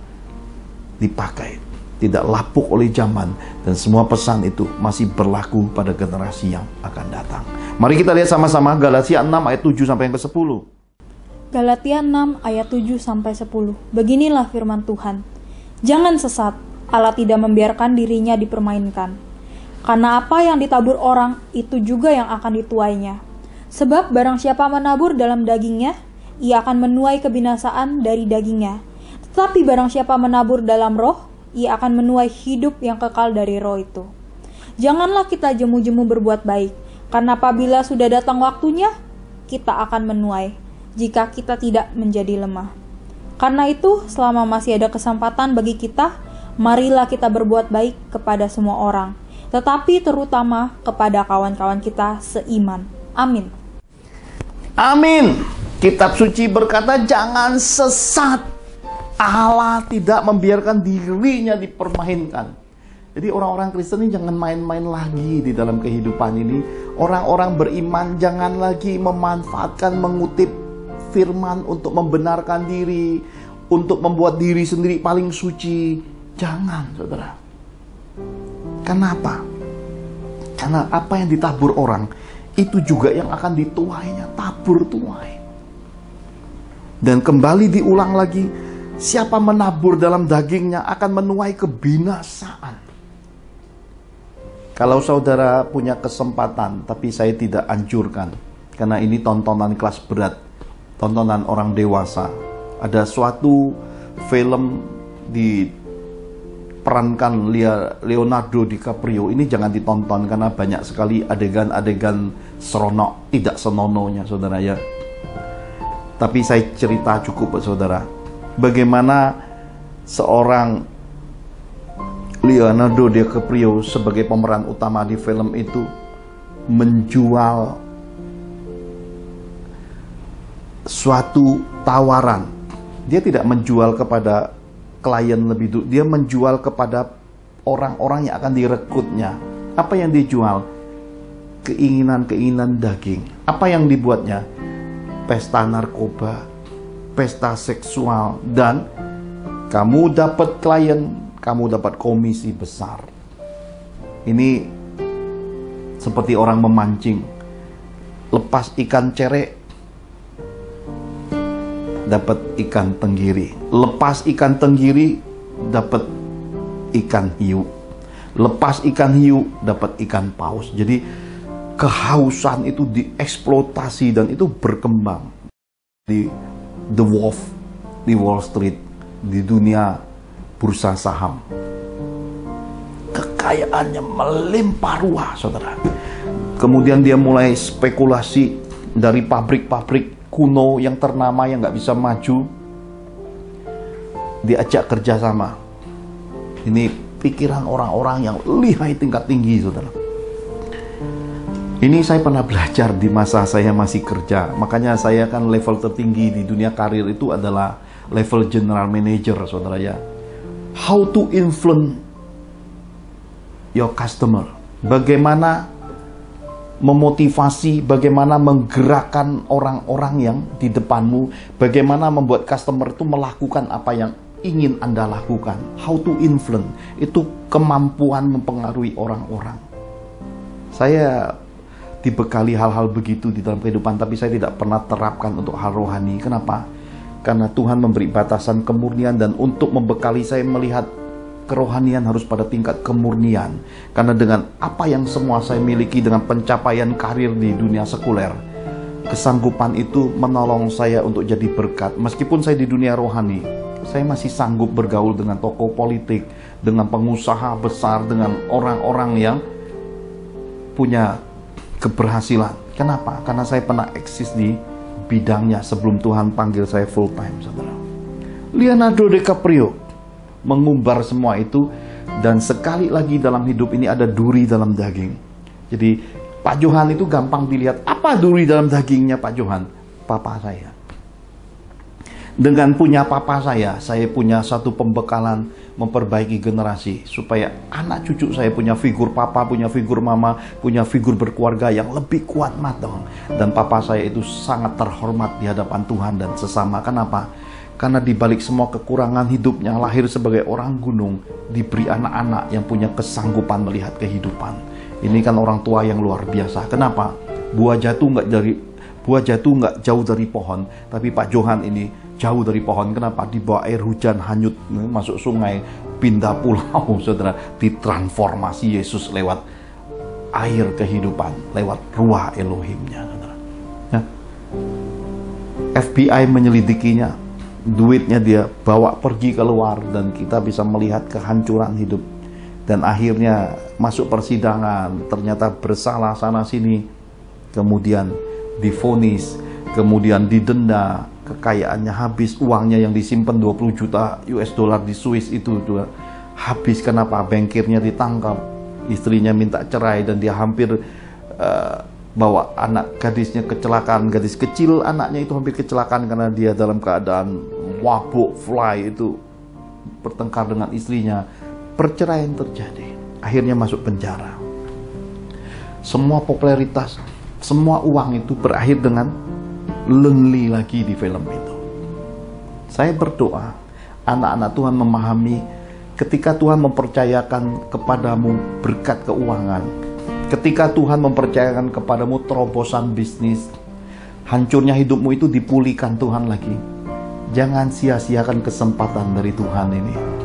dipakai, tidak lapuk oleh zaman, dan semua pesan itu masih berlaku pada generasi yang akan datang. Mari kita lihat sama-sama Galatia 6 ayat 7 sampai yang ke-10. Galatia 6 ayat 7 sampai 10. Beginilah firman Tuhan. Jangan sesat, Allah tidak membiarkan dirinya dipermainkan. Karena apa yang ditabur orang, itu juga yang akan dituainya. Sebab barang siapa menabur dalam dagingnya, ia akan menuai kebinasaan dari dagingnya. Tetapi barang siapa menabur dalam roh, ia akan menuai hidup yang kekal dari roh itu. Janganlah kita jemu-jemu berbuat baik, karena apabila sudah datang waktunya, kita akan menuai, jika kita tidak menjadi lemah. Karena itu, selama masih ada kesempatan bagi kita, marilah kita berbuat baik kepada semua orang, tetapi terutama kepada kawan-kawan kita seiman. Amin. Amin. Kitab suci berkata jangan sesat. Allah tidak membiarkan dirinya dipermainkan. Jadi orang-orang Kristen ini jangan main-main lagi di dalam kehidupan ini. Orang-orang beriman jangan lagi memanfaatkan, mengutip firman untuk membenarkan diri, untuk membuat diri sendiri paling suci. Jangan, saudara. Kenapa? Karena apa yang ditabur orang, itu juga yang akan dituainya. Tabur tuai. Dan kembali diulang lagi, siapa menabur dalam dagingnya akan menuai kebinasaan. Kalau saudara punya kesempatan, tapi saya tidak anjurkan, karena ini tontonan kelas berat, tontonan orang dewasa. Ada suatu film diperankan Leonardo DiCaprio, ini jangan ditonton karena banyak sekali adegan-adegan seronok, tidak senonohnya, saudara ya. Tapi saya cerita cukup, saudara. Bagaimana seorang Leonardo DiCaprio sebagai pemeran utama di film itu menjual suatu tawaran. Dia tidak menjual kepada klien lebih dulu, dia menjual kepada orang-orang yang akan direkrutnya. Apa yang dijual? Keinginan-keinginan daging. Apa yang dibuatnya? Pesta narkoba, pesta seksual, dan kamu dapat klien, kamu dapat komisi besar. Ini seperti orang memancing. Lepas ikan cerek, dapat ikan tenggiri. Lepas ikan tenggiri, dapat ikan hiu. Lepas ikan hiu, dapat ikan paus. Jadi kehausan itu dieksploitasi dan itu berkembang. Di The Wolf, di Wall Street, di dunia bursa saham. Kekayaannya melimpah ruah, saudara. Kemudian dia mulai spekulasi dari pabrik-pabrik kuno yang ternama yang nggak bisa maju. Diajak kerjasama. Ini pikiran orang-orang yang lihai tingkat tinggi, saudara. Ini saya pernah belajar di masa saya masih kerja. Makanya saya kan level tertinggi di dunia karir itu adalah level general manager, saudara ya. How to influence your customer. Bagaimana memotivasi, bagaimana menggerakkan orang-orang yang di depanmu. Bagaimana membuat customer itu melakukan apa yang ingin Anda lakukan. How to influence. Itu kemampuan mempengaruhi orang-orang. Saya dibekali hal-hal begitu di dalam kehidupan, tapi saya tidak pernah terapkan untuk hal rohani. Kenapa? Karena Tuhan memberi batasan kemurnian, dan untuk membekali saya melihat kerohanian harus pada tingkat kemurnian. Karena dengan apa yang semua saya miliki, dengan pencapaian karir di dunia sekuler, kesanggupan itu menolong saya untuk jadi berkat. Meskipun saya di dunia rohani, saya masih sanggup bergaul dengan tokoh politik, dengan pengusaha besar, dengan orang-orang yang punya keberhasilan. Kenapa? Karena saya pernah eksis di bidangnya sebelum Tuhan panggil saya full time, saudara. Leonardo DiCaprio mengumbar semua itu, dan sekali lagi dalam hidup ini ada duri dalam daging. Jadi Pak Johan itu gampang dilihat. Apa duri dalam dagingnya Pak Johan? Papa saya. Dengan punya papa saya punya satu pembekalan memperbaiki generasi, supaya anak cucu saya punya figur papa, punya figur mama, punya figur berkeluarga yang lebih kuat matang. Dan papa saya itu sangat terhormat di hadapan Tuhan dan sesama. Kenapa? Karena di balik semua kekurangan hidupnya, lahir sebagai orang gunung, diberi anak-anak yang punya kesanggupan melihat kehidupan. Ini kan orang tua yang luar biasa. Kenapa? Buah jatuh nggak jauh dari pohon, tapi Pak Johan ini jauh dari pohon. Kenapa? Di bawah air hujan hanyut, masuk sungai, pindah pulau, saudara. Ditransformasi Yesus lewat air kehidupan, lewat ruah Elohimnya, saudara. Ya. FBI menyelidikinya, duitnya dia bawa pergi keluar, dan kita bisa melihat kehancuran hidup. Dan akhirnya masuk persidangan, ternyata bersalah sana sini, kemudian divonis, kemudian didenda, kekayaannya habis, uangnya yang disimpan 20 juta US dollar di Swiss itu habis. Kenapa? Bankirnya ditangkap, istrinya minta cerai, dan dia hampir bawa anak gadisnya kecelakaan. Gadis kecil anaknya itu hampir kecelakaan karena dia dalam keadaan mabuk fly itu bertengkar dengan istrinya. Perceraian terjadi, akhirnya masuk penjara. Semua popularitas, semua uang itu berakhir dengan lonely lagi di film itu. Saya berdoa anak-anak Tuhan memahami, ketika Tuhan mempercayakan kepadamu berkat keuangan, ketika Tuhan mempercayakan kepadamu terobosan bisnis, hancurnya hidupmu itu dipulihkan Tuhan lagi. Jangan sia-siakan kesempatan dari Tuhan ini.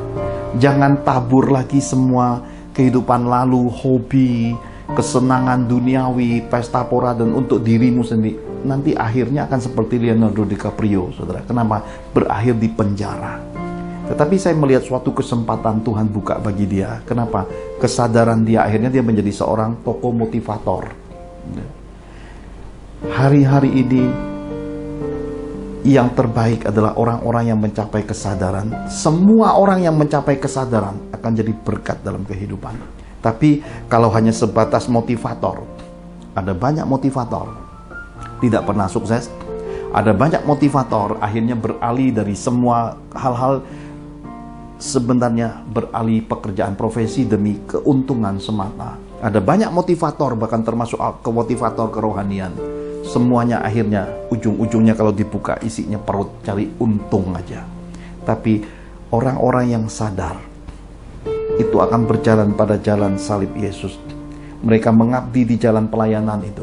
Jangan tabur lagi semua kehidupan lalu, hobi, kesenangan duniawi, pesta pora, dan untuk dirimu sendiri. Nanti akhirnya akan seperti Leonardo DiCaprio, saudara. Kenapa? Berakhir di penjara. Tetapi saya melihat suatu kesempatan Tuhan buka bagi dia. Kenapa? Kesadaran dia, akhirnya dia menjadi seorang tokoh motivator. Hari-hari ini yang terbaik adalah orang-orang yang mencapai kesadaran. Semua orang yang mencapai kesadaran akan jadi berkat dalam kehidupan. Tapi kalau hanya sebatas motivator, ada banyak motivator tidak pernah sukses. Ada banyak motivator akhirnya beralih dari semua hal-hal, sebenarnya beralih pekerjaan profesi demi keuntungan semata. Ada banyak motivator, bahkan termasuk ke motivator kerohanian. Semuanya akhirnya ujung-ujungnya kalau dibuka isinya perut, cari untung aja. Tapi orang-orang yang sadar itu akan berjalan pada jalan salib Yesus. Mereka mengabdi di jalan pelayanan itu.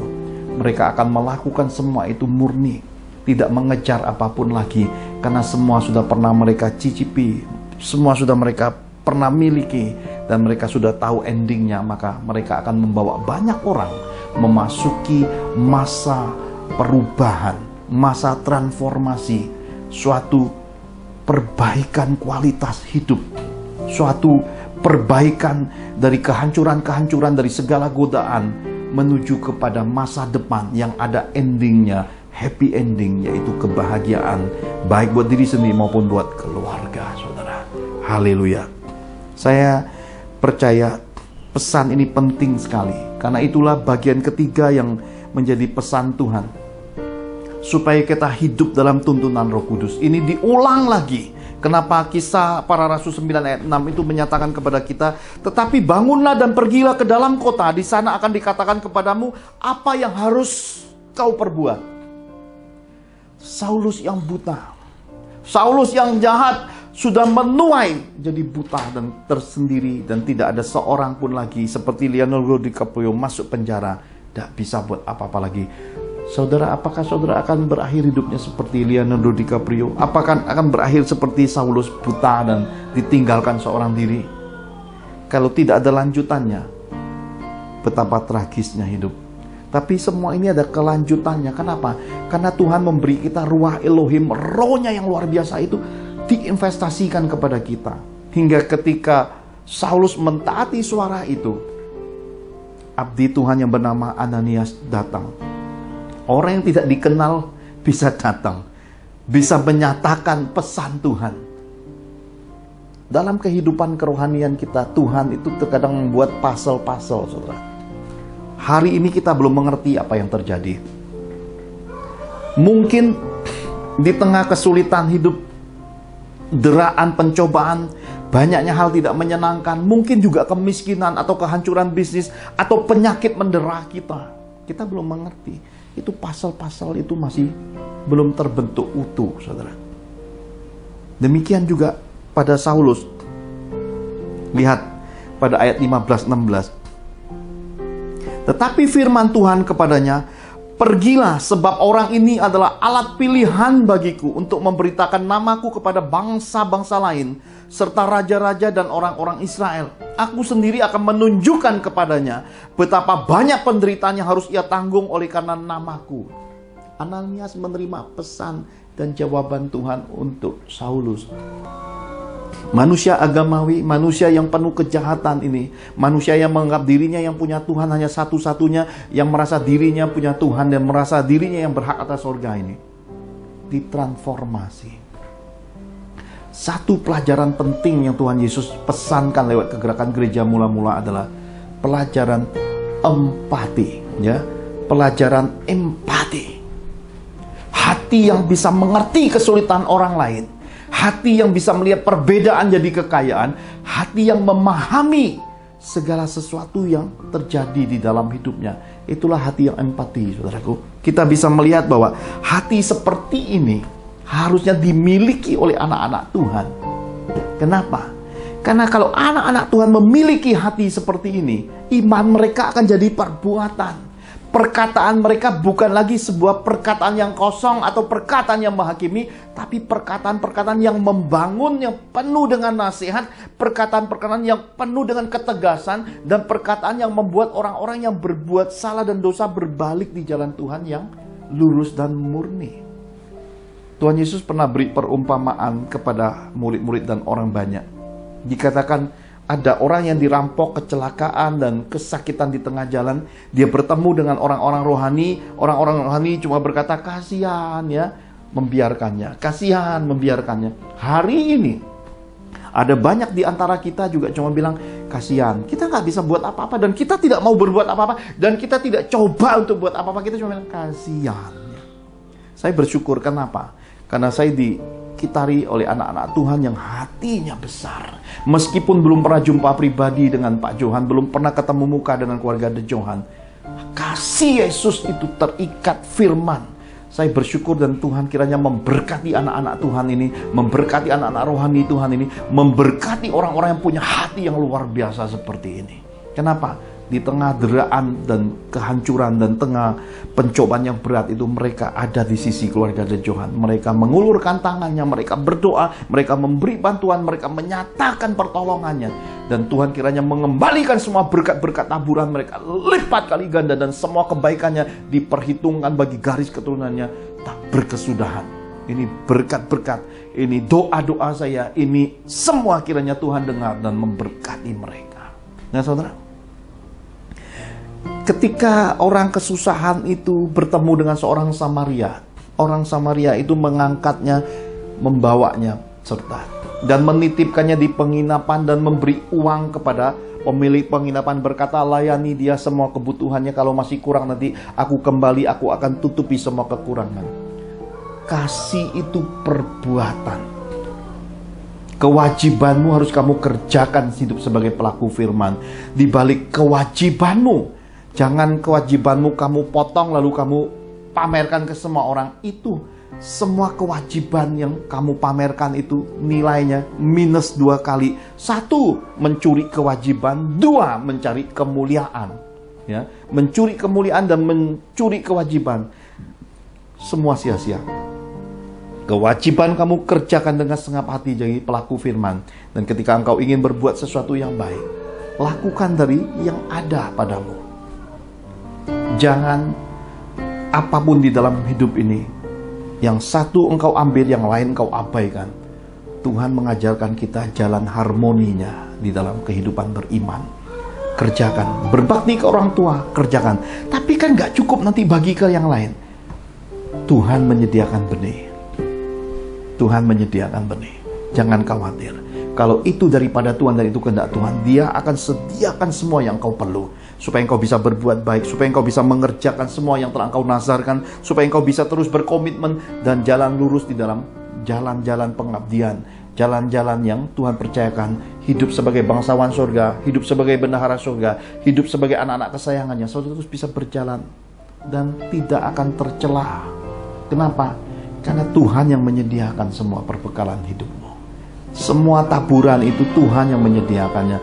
Mereka akan melakukan semua itu murni, tidak mengejar apapun lagi, karena semua sudah pernah mereka cicipi, semua sudah mereka pernah miliki, dan mereka sudah tahu endingnya. Maka mereka akan membawa banyak orang memasuki masa perubahan, masa transformasi, suatu perbaikan kualitas hidup, suatu perbaikan dari kehancuran-kehancuran, dari segala godaan, menuju kepada masa depan yang ada endingnya, happy ending, yaitu kebahagiaan, baik buat diri sendiri maupun buat keluarga, saudara. Haleluya. Saya percaya pesan ini penting sekali, karena itulah bagian ketiga yang menjadi pesan Tuhan, supaya kita hidup dalam tuntunan Roh Kudus. Ini diulang lagi. Kenapa Kisah Para Rasul 9 ayat 6 itu menyatakan kepada kita, tetapi bangunlah dan pergilah ke dalam kota, di sana akan dikatakan kepadamu apa yang harus kau perbuat. Saulus yang buta, Saulus yang jahat, sudah menuai jadi buta dan tersendiri, dan tidak ada seorang pun lagi seperti Leonardo DiCaprio masuk penjara, tidak bisa buat apa-apa lagi. Saudara, apakah saudara akan berakhir hidupnya seperti Leonardo DiCaprio? Apakah akan berakhir seperti Saulus, buta dan ditinggalkan seorang diri? Kalau tidak ada lanjutannya, betapa tragisnya hidup. Tapi semua ini ada kelanjutannya. Kenapa? Karena Tuhan memberi kita ruah Elohim, rohnya yang luar biasa itu diinvestasikan kepada kita. Hingga ketika Saulus mentaati suara itu, abdi Tuhan yang bernama Ananias datang. Orang yang tidak dikenal bisa datang, bisa menyatakan pesan Tuhan. Dalam kehidupan kerohanian kita, Tuhan itu terkadang membuat puzzle-puzzle, saudara. Hari ini kita belum mengerti apa yang terjadi. Mungkin di tengah kesulitan hidup, deraan, pencobaan, banyaknya hal tidak menyenangkan, mungkin juga kemiskinan atau kehancuran bisnis atau penyakit mendera kita. Kita belum mengerti. Itu pasal-pasal itu masih belum terbentuk utuh, saudara. Demikian juga pada Saulus. Lihat pada ayat 15-16. Tetapi firman Tuhan kepadanya, pergilah sebab orang ini adalah alat pilihan bagiku untuk memberitakan namaku kepada bangsa-bangsa lain, serta raja-raja dan orang-orang Israel. Aku sendiri akan menunjukkan kepadanya betapa banyak penderitaan yang harus ia tanggung oleh karena namaku. Ananias menerima pesan dan jawaban Tuhan untuk Saulus. Manusia agamawi, manusia yang penuh kejahatan ini, manusia yang menganggap dirinya yang punya Tuhan hanya satu-satunya, yang merasa dirinya punya Tuhan dan merasa dirinya yang berhak atas surga ini, ditransformasi. Satu pelajaran penting yang Tuhan Yesus pesankan lewat kegerakan gereja mula-mula adalah pelajaran empati, ya, pelajaran empati. Hati yang bisa mengerti kesulitan orang lain. Hati yang bisa melihat perbedaan jadi kekayaan. Hati yang memahami segala sesuatu yang terjadi di dalam hidupnya. Itulah hati yang empati, saudaraku. Kita bisa melihat bahwa hati seperti ini harusnya dimiliki oleh anak-anak Tuhan. Kenapa? Karena kalau anak-anak Tuhan memiliki hati seperti ini, iman mereka akan jadi perbuatan. Perkataan mereka bukan lagi sebuah perkataan yang kosong atau perkataan yang menghakimi, tapi perkataan-perkataan yang membangun, yang penuh dengan nasihat, perkataan-perkataan yang penuh dengan ketegasan, dan perkataan yang membuat orang-orang yang berbuat salah dan dosa berbalik di jalan Tuhan yang lurus dan murni. Tuhan Yesus pernah beri perumpamaan kepada murid-murid dan orang banyak. Dikatakan, ada orang yang dirampok, kecelakaan, dan kesakitan di tengah jalan. Dia bertemu dengan orang-orang rohani. Orang-orang rohani cuma berkata, kasihan ya, membiarkannya. Kasihan, membiarkannya. Hari ini, ada banyak di antara kita juga cuma bilang, kasihan. Kita nggak bisa buat apa-apa, dan kita tidak mau berbuat apa-apa, dan kita tidak coba untuk buat apa-apa. Kita cuma bilang, kasihan. Saya bersyukur, kenapa? Karena saya dikitari oleh anak-anak Tuhan yang hatinya besar. Meskipun belum pernah jumpa pribadi dengan Pak Johan, belum pernah ketemu muka dengan keluarga The Johan, kasih Yesus itu terikat firman. Saya bersyukur dan Tuhan kiranya memberkati anak-anak Tuhan ini, memberkati anak-anak rohani Tuhan ini, memberkati orang-orang yang punya hati yang luar biasa seperti ini. Kenapa? Di tengah deraan dan kehancuran dan tengah pencobaan yang berat itu, mereka ada di sisi keluarga The Johan. Mereka mengulurkan tangannya, mereka berdoa, mereka memberi bantuan, mereka menyatakan pertolongannya. Dan Tuhan kiranya mengembalikan semua berkat-berkat taburan mereka lipat kali ganda, dan semua kebaikannya diperhitungkan bagi garis keturunannya tak berkesudahan. Ini berkat-berkat, ini doa-doa saya, ini semua kiranya Tuhan dengar dan memberkati mereka. Nah saudara, ketika orang kesusahan itu bertemu dengan seorang Samaria, orang Samaria itu mengangkatnya, membawanya serta dan menitipkannya di penginapan dan memberi uang kepada pemilik penginapan, berkata, layani dia semua kebutuhannya, kalau masih kurang nanti aku kembali, aku akan tutupi semua kekurangan. Kasih itu perbuatan. Kewajibanmu harus kamu kerjakan hidup sebagai pelaku firman. Di balik kewajibanmu, jangan kewajibanmu kamu potong lalu kamu pamerkan ke semua orang. Itu semua kewajiban yang kamu pamerkan itu nilainya minus 2 kali. 1, mencuri kewajiban. 2, mencari kemuliaan. Ya, mencuri kemuliaan dan mencuri kewajiban, semua sia-sia. Kewajiban kamu kerjakan dengan segenap hati jadi pelaku firman. Dan ketika engkau ingin berbuat sesuatu yang baik, lakukan dari yang ada padamu. Jangan apapun di dalam hidup ini, yang satu engkau ambil, yang lain engkau abaikan. Tuhan mengajarkan kita jalan harmoninya di dalam kehidupan beriman. Kerjakan, berbakti ke orang tua, kerjakan. Tapi kan gak cukup nanti bagi ke yang lain. Tuhan menyediakan benih. Tuhan menyediakan benih. Jangan khawatir. Kalau itu daripada Tuhan dan itu kehendak Tuhan, Dia akan sediakan semua yang kau perlu. Supaya engkau bisa berbuat baik, supaya engkau bisa mengerjakan semua yang telah engkau nazarkan, supaya engkau bisa terus berkomitmen dan jalan lurus di dalam jalan-jalan pengabdian, jalan-jalan yang Tuhan percayakan, hidup sebagai bangsawan surga, hidup sebagai bendahara surga, hidup sebagai anak-anak kesayangannya. Saudara terus bisa berjalan dan tidak akan tercelah. Kenapa? Karena Tuhan yang menyediakan semua perbekalan hidupmu. Semua taburan itu Tuhan yang menyediakannya.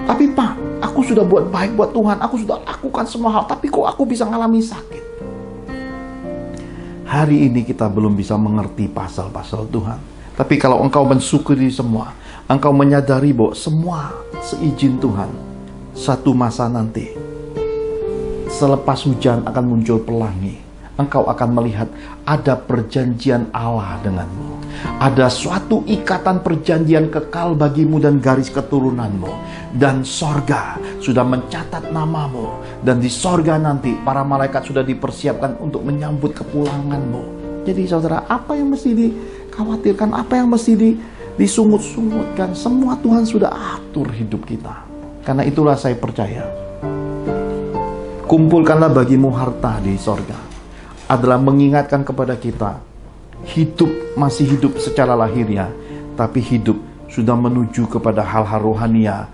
Tapi Pak, aku sudah buat baik buat Tuhan, aku sudah lakukan semua hal, tapi kok aku bisa ngalami sakit? Hari ini kita belum bisa mengerti pasal-pasal Tuhan. Tapi kalau engkau mensyukuri semua, engkau menyadari bahwa semua seizin Tuhan, satu masa nanti, selepas hujan akan muncul pelangi. Engkau akan melihat ada perjanjian Allah denganmu. Ada suatu ikatan perjanjian kekal bagimu dan garis keturunanmu. Dan sorga sudah mencatat namamu. Dan di sorga nanti para malaikat sudah dipersiapkan untuk menyambut kepulanganmu. Jadi saudara, apa yang mesti dikhawatirkan? Apa yang mesti disungut-sungutkan? Semua Tuhan sudah atur hidup kita. Karena itulah saya percaya, kumpulkanlah bagimu harta di sorga adalah mengingatkan kepada kita, hidup masih hidup secara lahiriah, tapi hidup sudah menuju kepada hal-hal rohania,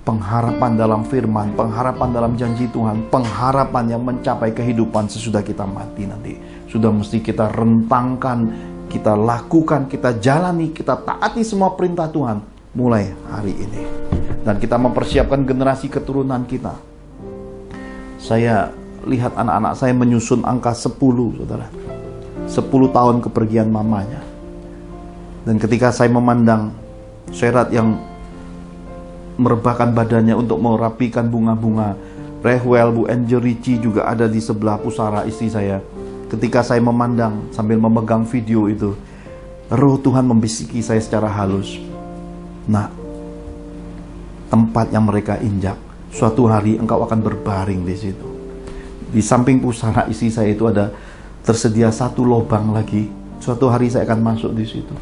pengharapan dalam firman, pengharapan dalam janji Tuhan, pengharapan yang mencapai kehidupan sesudah kita mati nanti. Sudah mesti kita rentangkan, kita lakukan, kita jalani, kita taati semua perintah Tuhan mulai hari ini. Dan kita mempersiapkan generasi keturunan kita. Saya lihat anak-anak saya menyusun angka 10, saudara. 10 tahun kepergian mamanya. Dan ketika saya memandang Serat yang merebahkan badannya untuk merapikan bunga-bunga, Rehwel, Bu Angel Ricci juga ada di sebelah pusara istri saya. Ketika saya memandang sambil memegang video itu, roh Tuhan membisiki saya secara halus. Nah, tempat yang mereka injak, suatu hari engkau akan berbaring di situ. Di samping pusara istri saya itu ada tersedia satu lubang lagi. Suatu hari saya akan masuk di situ.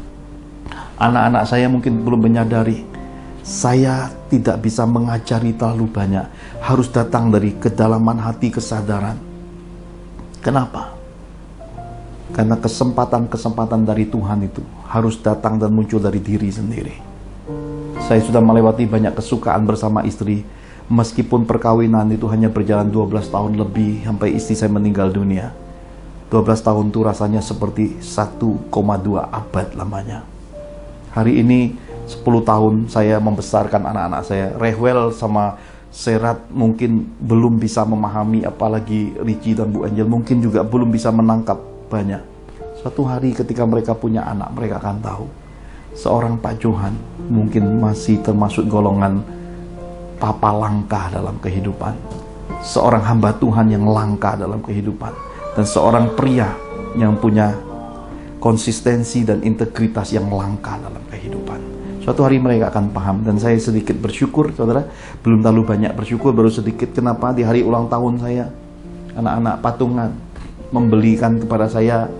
Anak-anak saya mungkin belum menyadari, saya tidak bisa mengajari terlalu banyak. Harus datang dari kedalaman hati kesadaran. Kenapa? Karena kesempatan-kesempatan dari Tuhan itu harus datang dan muncul dari diri sendiri. Saya sudah melewati banyak kesukaan bersama istri. Meskipun perkawinan itu hanya berjalan 12 tahun lebih sampai istri saya meninggal dunia. 12 tahun itu rasanya seperti 1,2 abad lamanya. Hari ini 10 tahun saya membesarkan anak-anak saya. Rehwel sama Serat mungkin belum bisa memahami, apalagi Ricci dan Bu Angel mungkin juga belum bisa menangkap banyak. Suatu hari ketika mereka punya anak, mereka akan tahu. Seorang Pak Johan mungkin masih termasuk golongan papa langka dalam kehidupan. Seorang hamba Tuhan yang langka dalam kehidupan. Dan seorang pria yang punya konsistensi dan integritas yang langka dalam kehidupan. Suatu hari mereka akan paham. Dan saya sedikit bersyukur, saudara. Belum terlalu banyak bersyukur, baru sedikit. Kenapa? Di hari ulang tahun saya, anak-anak patungan membelikan kepada saya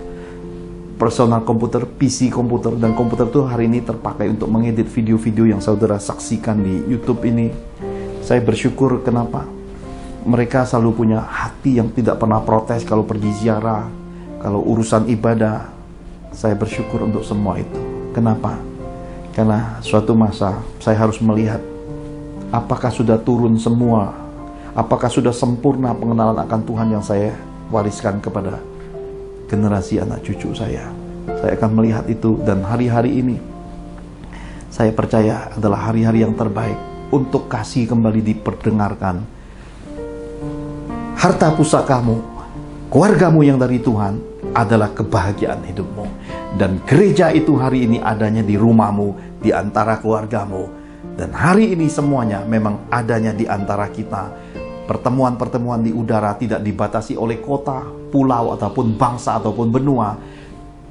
personal komputer, PC komputer. Dan komputer itu hari ini terpakai untuk mengedit video-video yang saudara saksikan di YouTube ini. Saya bersyukur, kenapa? Mereka selalu punya hati yang tidak pernah protes kalau pergi ziarah, kalau urusan ibadah. Saya bersyukur untuk semua itu. Kenapa? Karena suatu masa saya harus melihat apakah sudah turun semua, apakah sudah sempurna pengenalan akan Tuhan yang saya wariskan kepada generasi anak cucu saya. Saya akan melihat itu, dan hari-hari ini saya percaya adalah hari-hari yang terbaik untuk kasih kembali diperdengarkan. Harta pusakamu, keluargamu yang dari Tuhan adalah kebahagiaan hidupmu. Dan gereja itu hari ini adanya di rumahmu, di antara keluargamu. Dan hari ini semuanya memang adanya di antara kita. Pertemuan-pertemuan di udara tidak dibatasi oleh kota, pulau, ataupun bangsa, ataupun benua.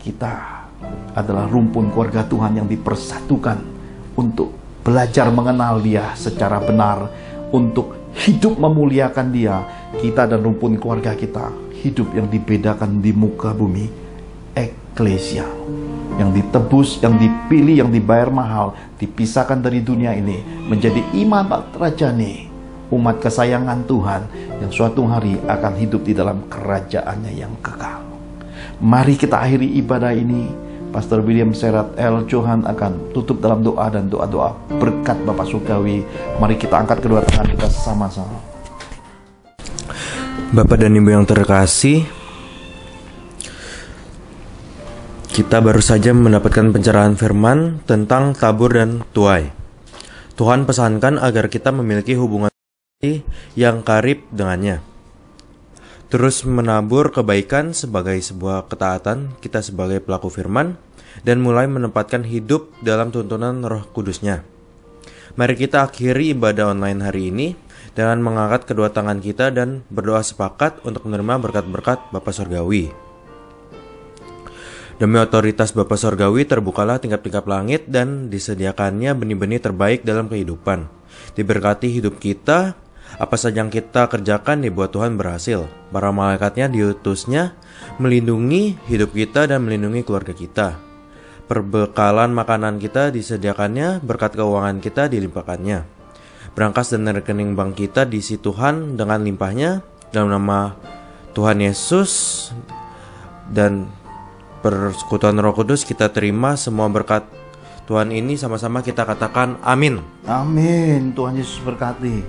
Kita adalah rumpun keluarga Tuhan yang dipersatukan untuk belajar mengenal Dia secara benar, untuk hidup memuliakan Dia. Kita dan rumpun keluarga kita hidup yang dibedakan di muka bumi. Eklesia yang ditebus, yang dipilih, yang dibayar mahal, dipisahkan dari dunia ini, menjadi imamat rajani, umat kesayangan Tuhan yang suatu hari akan hidup di dalam kerajaannya yang kekal. Mari kita akhiri ibadah ini. Pastor William Serat L. Johan akan tutup dalam doa dan doa-doa berkat Bapak Surgawi. Mari kita angkat kedua tangan kita sama-sama. Bapak dan Ibu yang terkasih, kita baru saja mendapatkan pencerahan firman tentang tabur dan tuai. Tuhan pesankan agar kita memiliki hubungan yang karib dengannya. Terus menabur kebaikan sebagai sebuah ketaatan kita sebagai pelaku firman, dan mulai menempatkan hidup dalam tuntunan Roh Kudus-Nya. Mari kita akhiri ibadah online hari ini dengan mengangkat kedua tangan kita dan berdoa sepakat untuk menerima berkat-berkat Bapa Surgawi. Demi otoritas Bapa Surgawi terbukalah tingkap-tingkap langit dan disediakannya benih-benih terbaik dalam kehidupan. Diberkati hidup kita, apa saja yang kita kerjakan dibuat Tuhan berhasil. Para malaikatnya diutusnya melindungi hidup kita dan melindungi keluarga kita. Perbekalan makanan kita disediakannya, berkat keuangan kita dilimpahkannya. Berangkas dan rekening bank kita diisi Tuhan dengan limpahnya. Dalam nama Tuhan Yesus dan persekutuan Roh Kudus kita terima semua berkat Tuhan ini, sama-sama kita katakan amin. Amin. Tuhan Yesus berkati.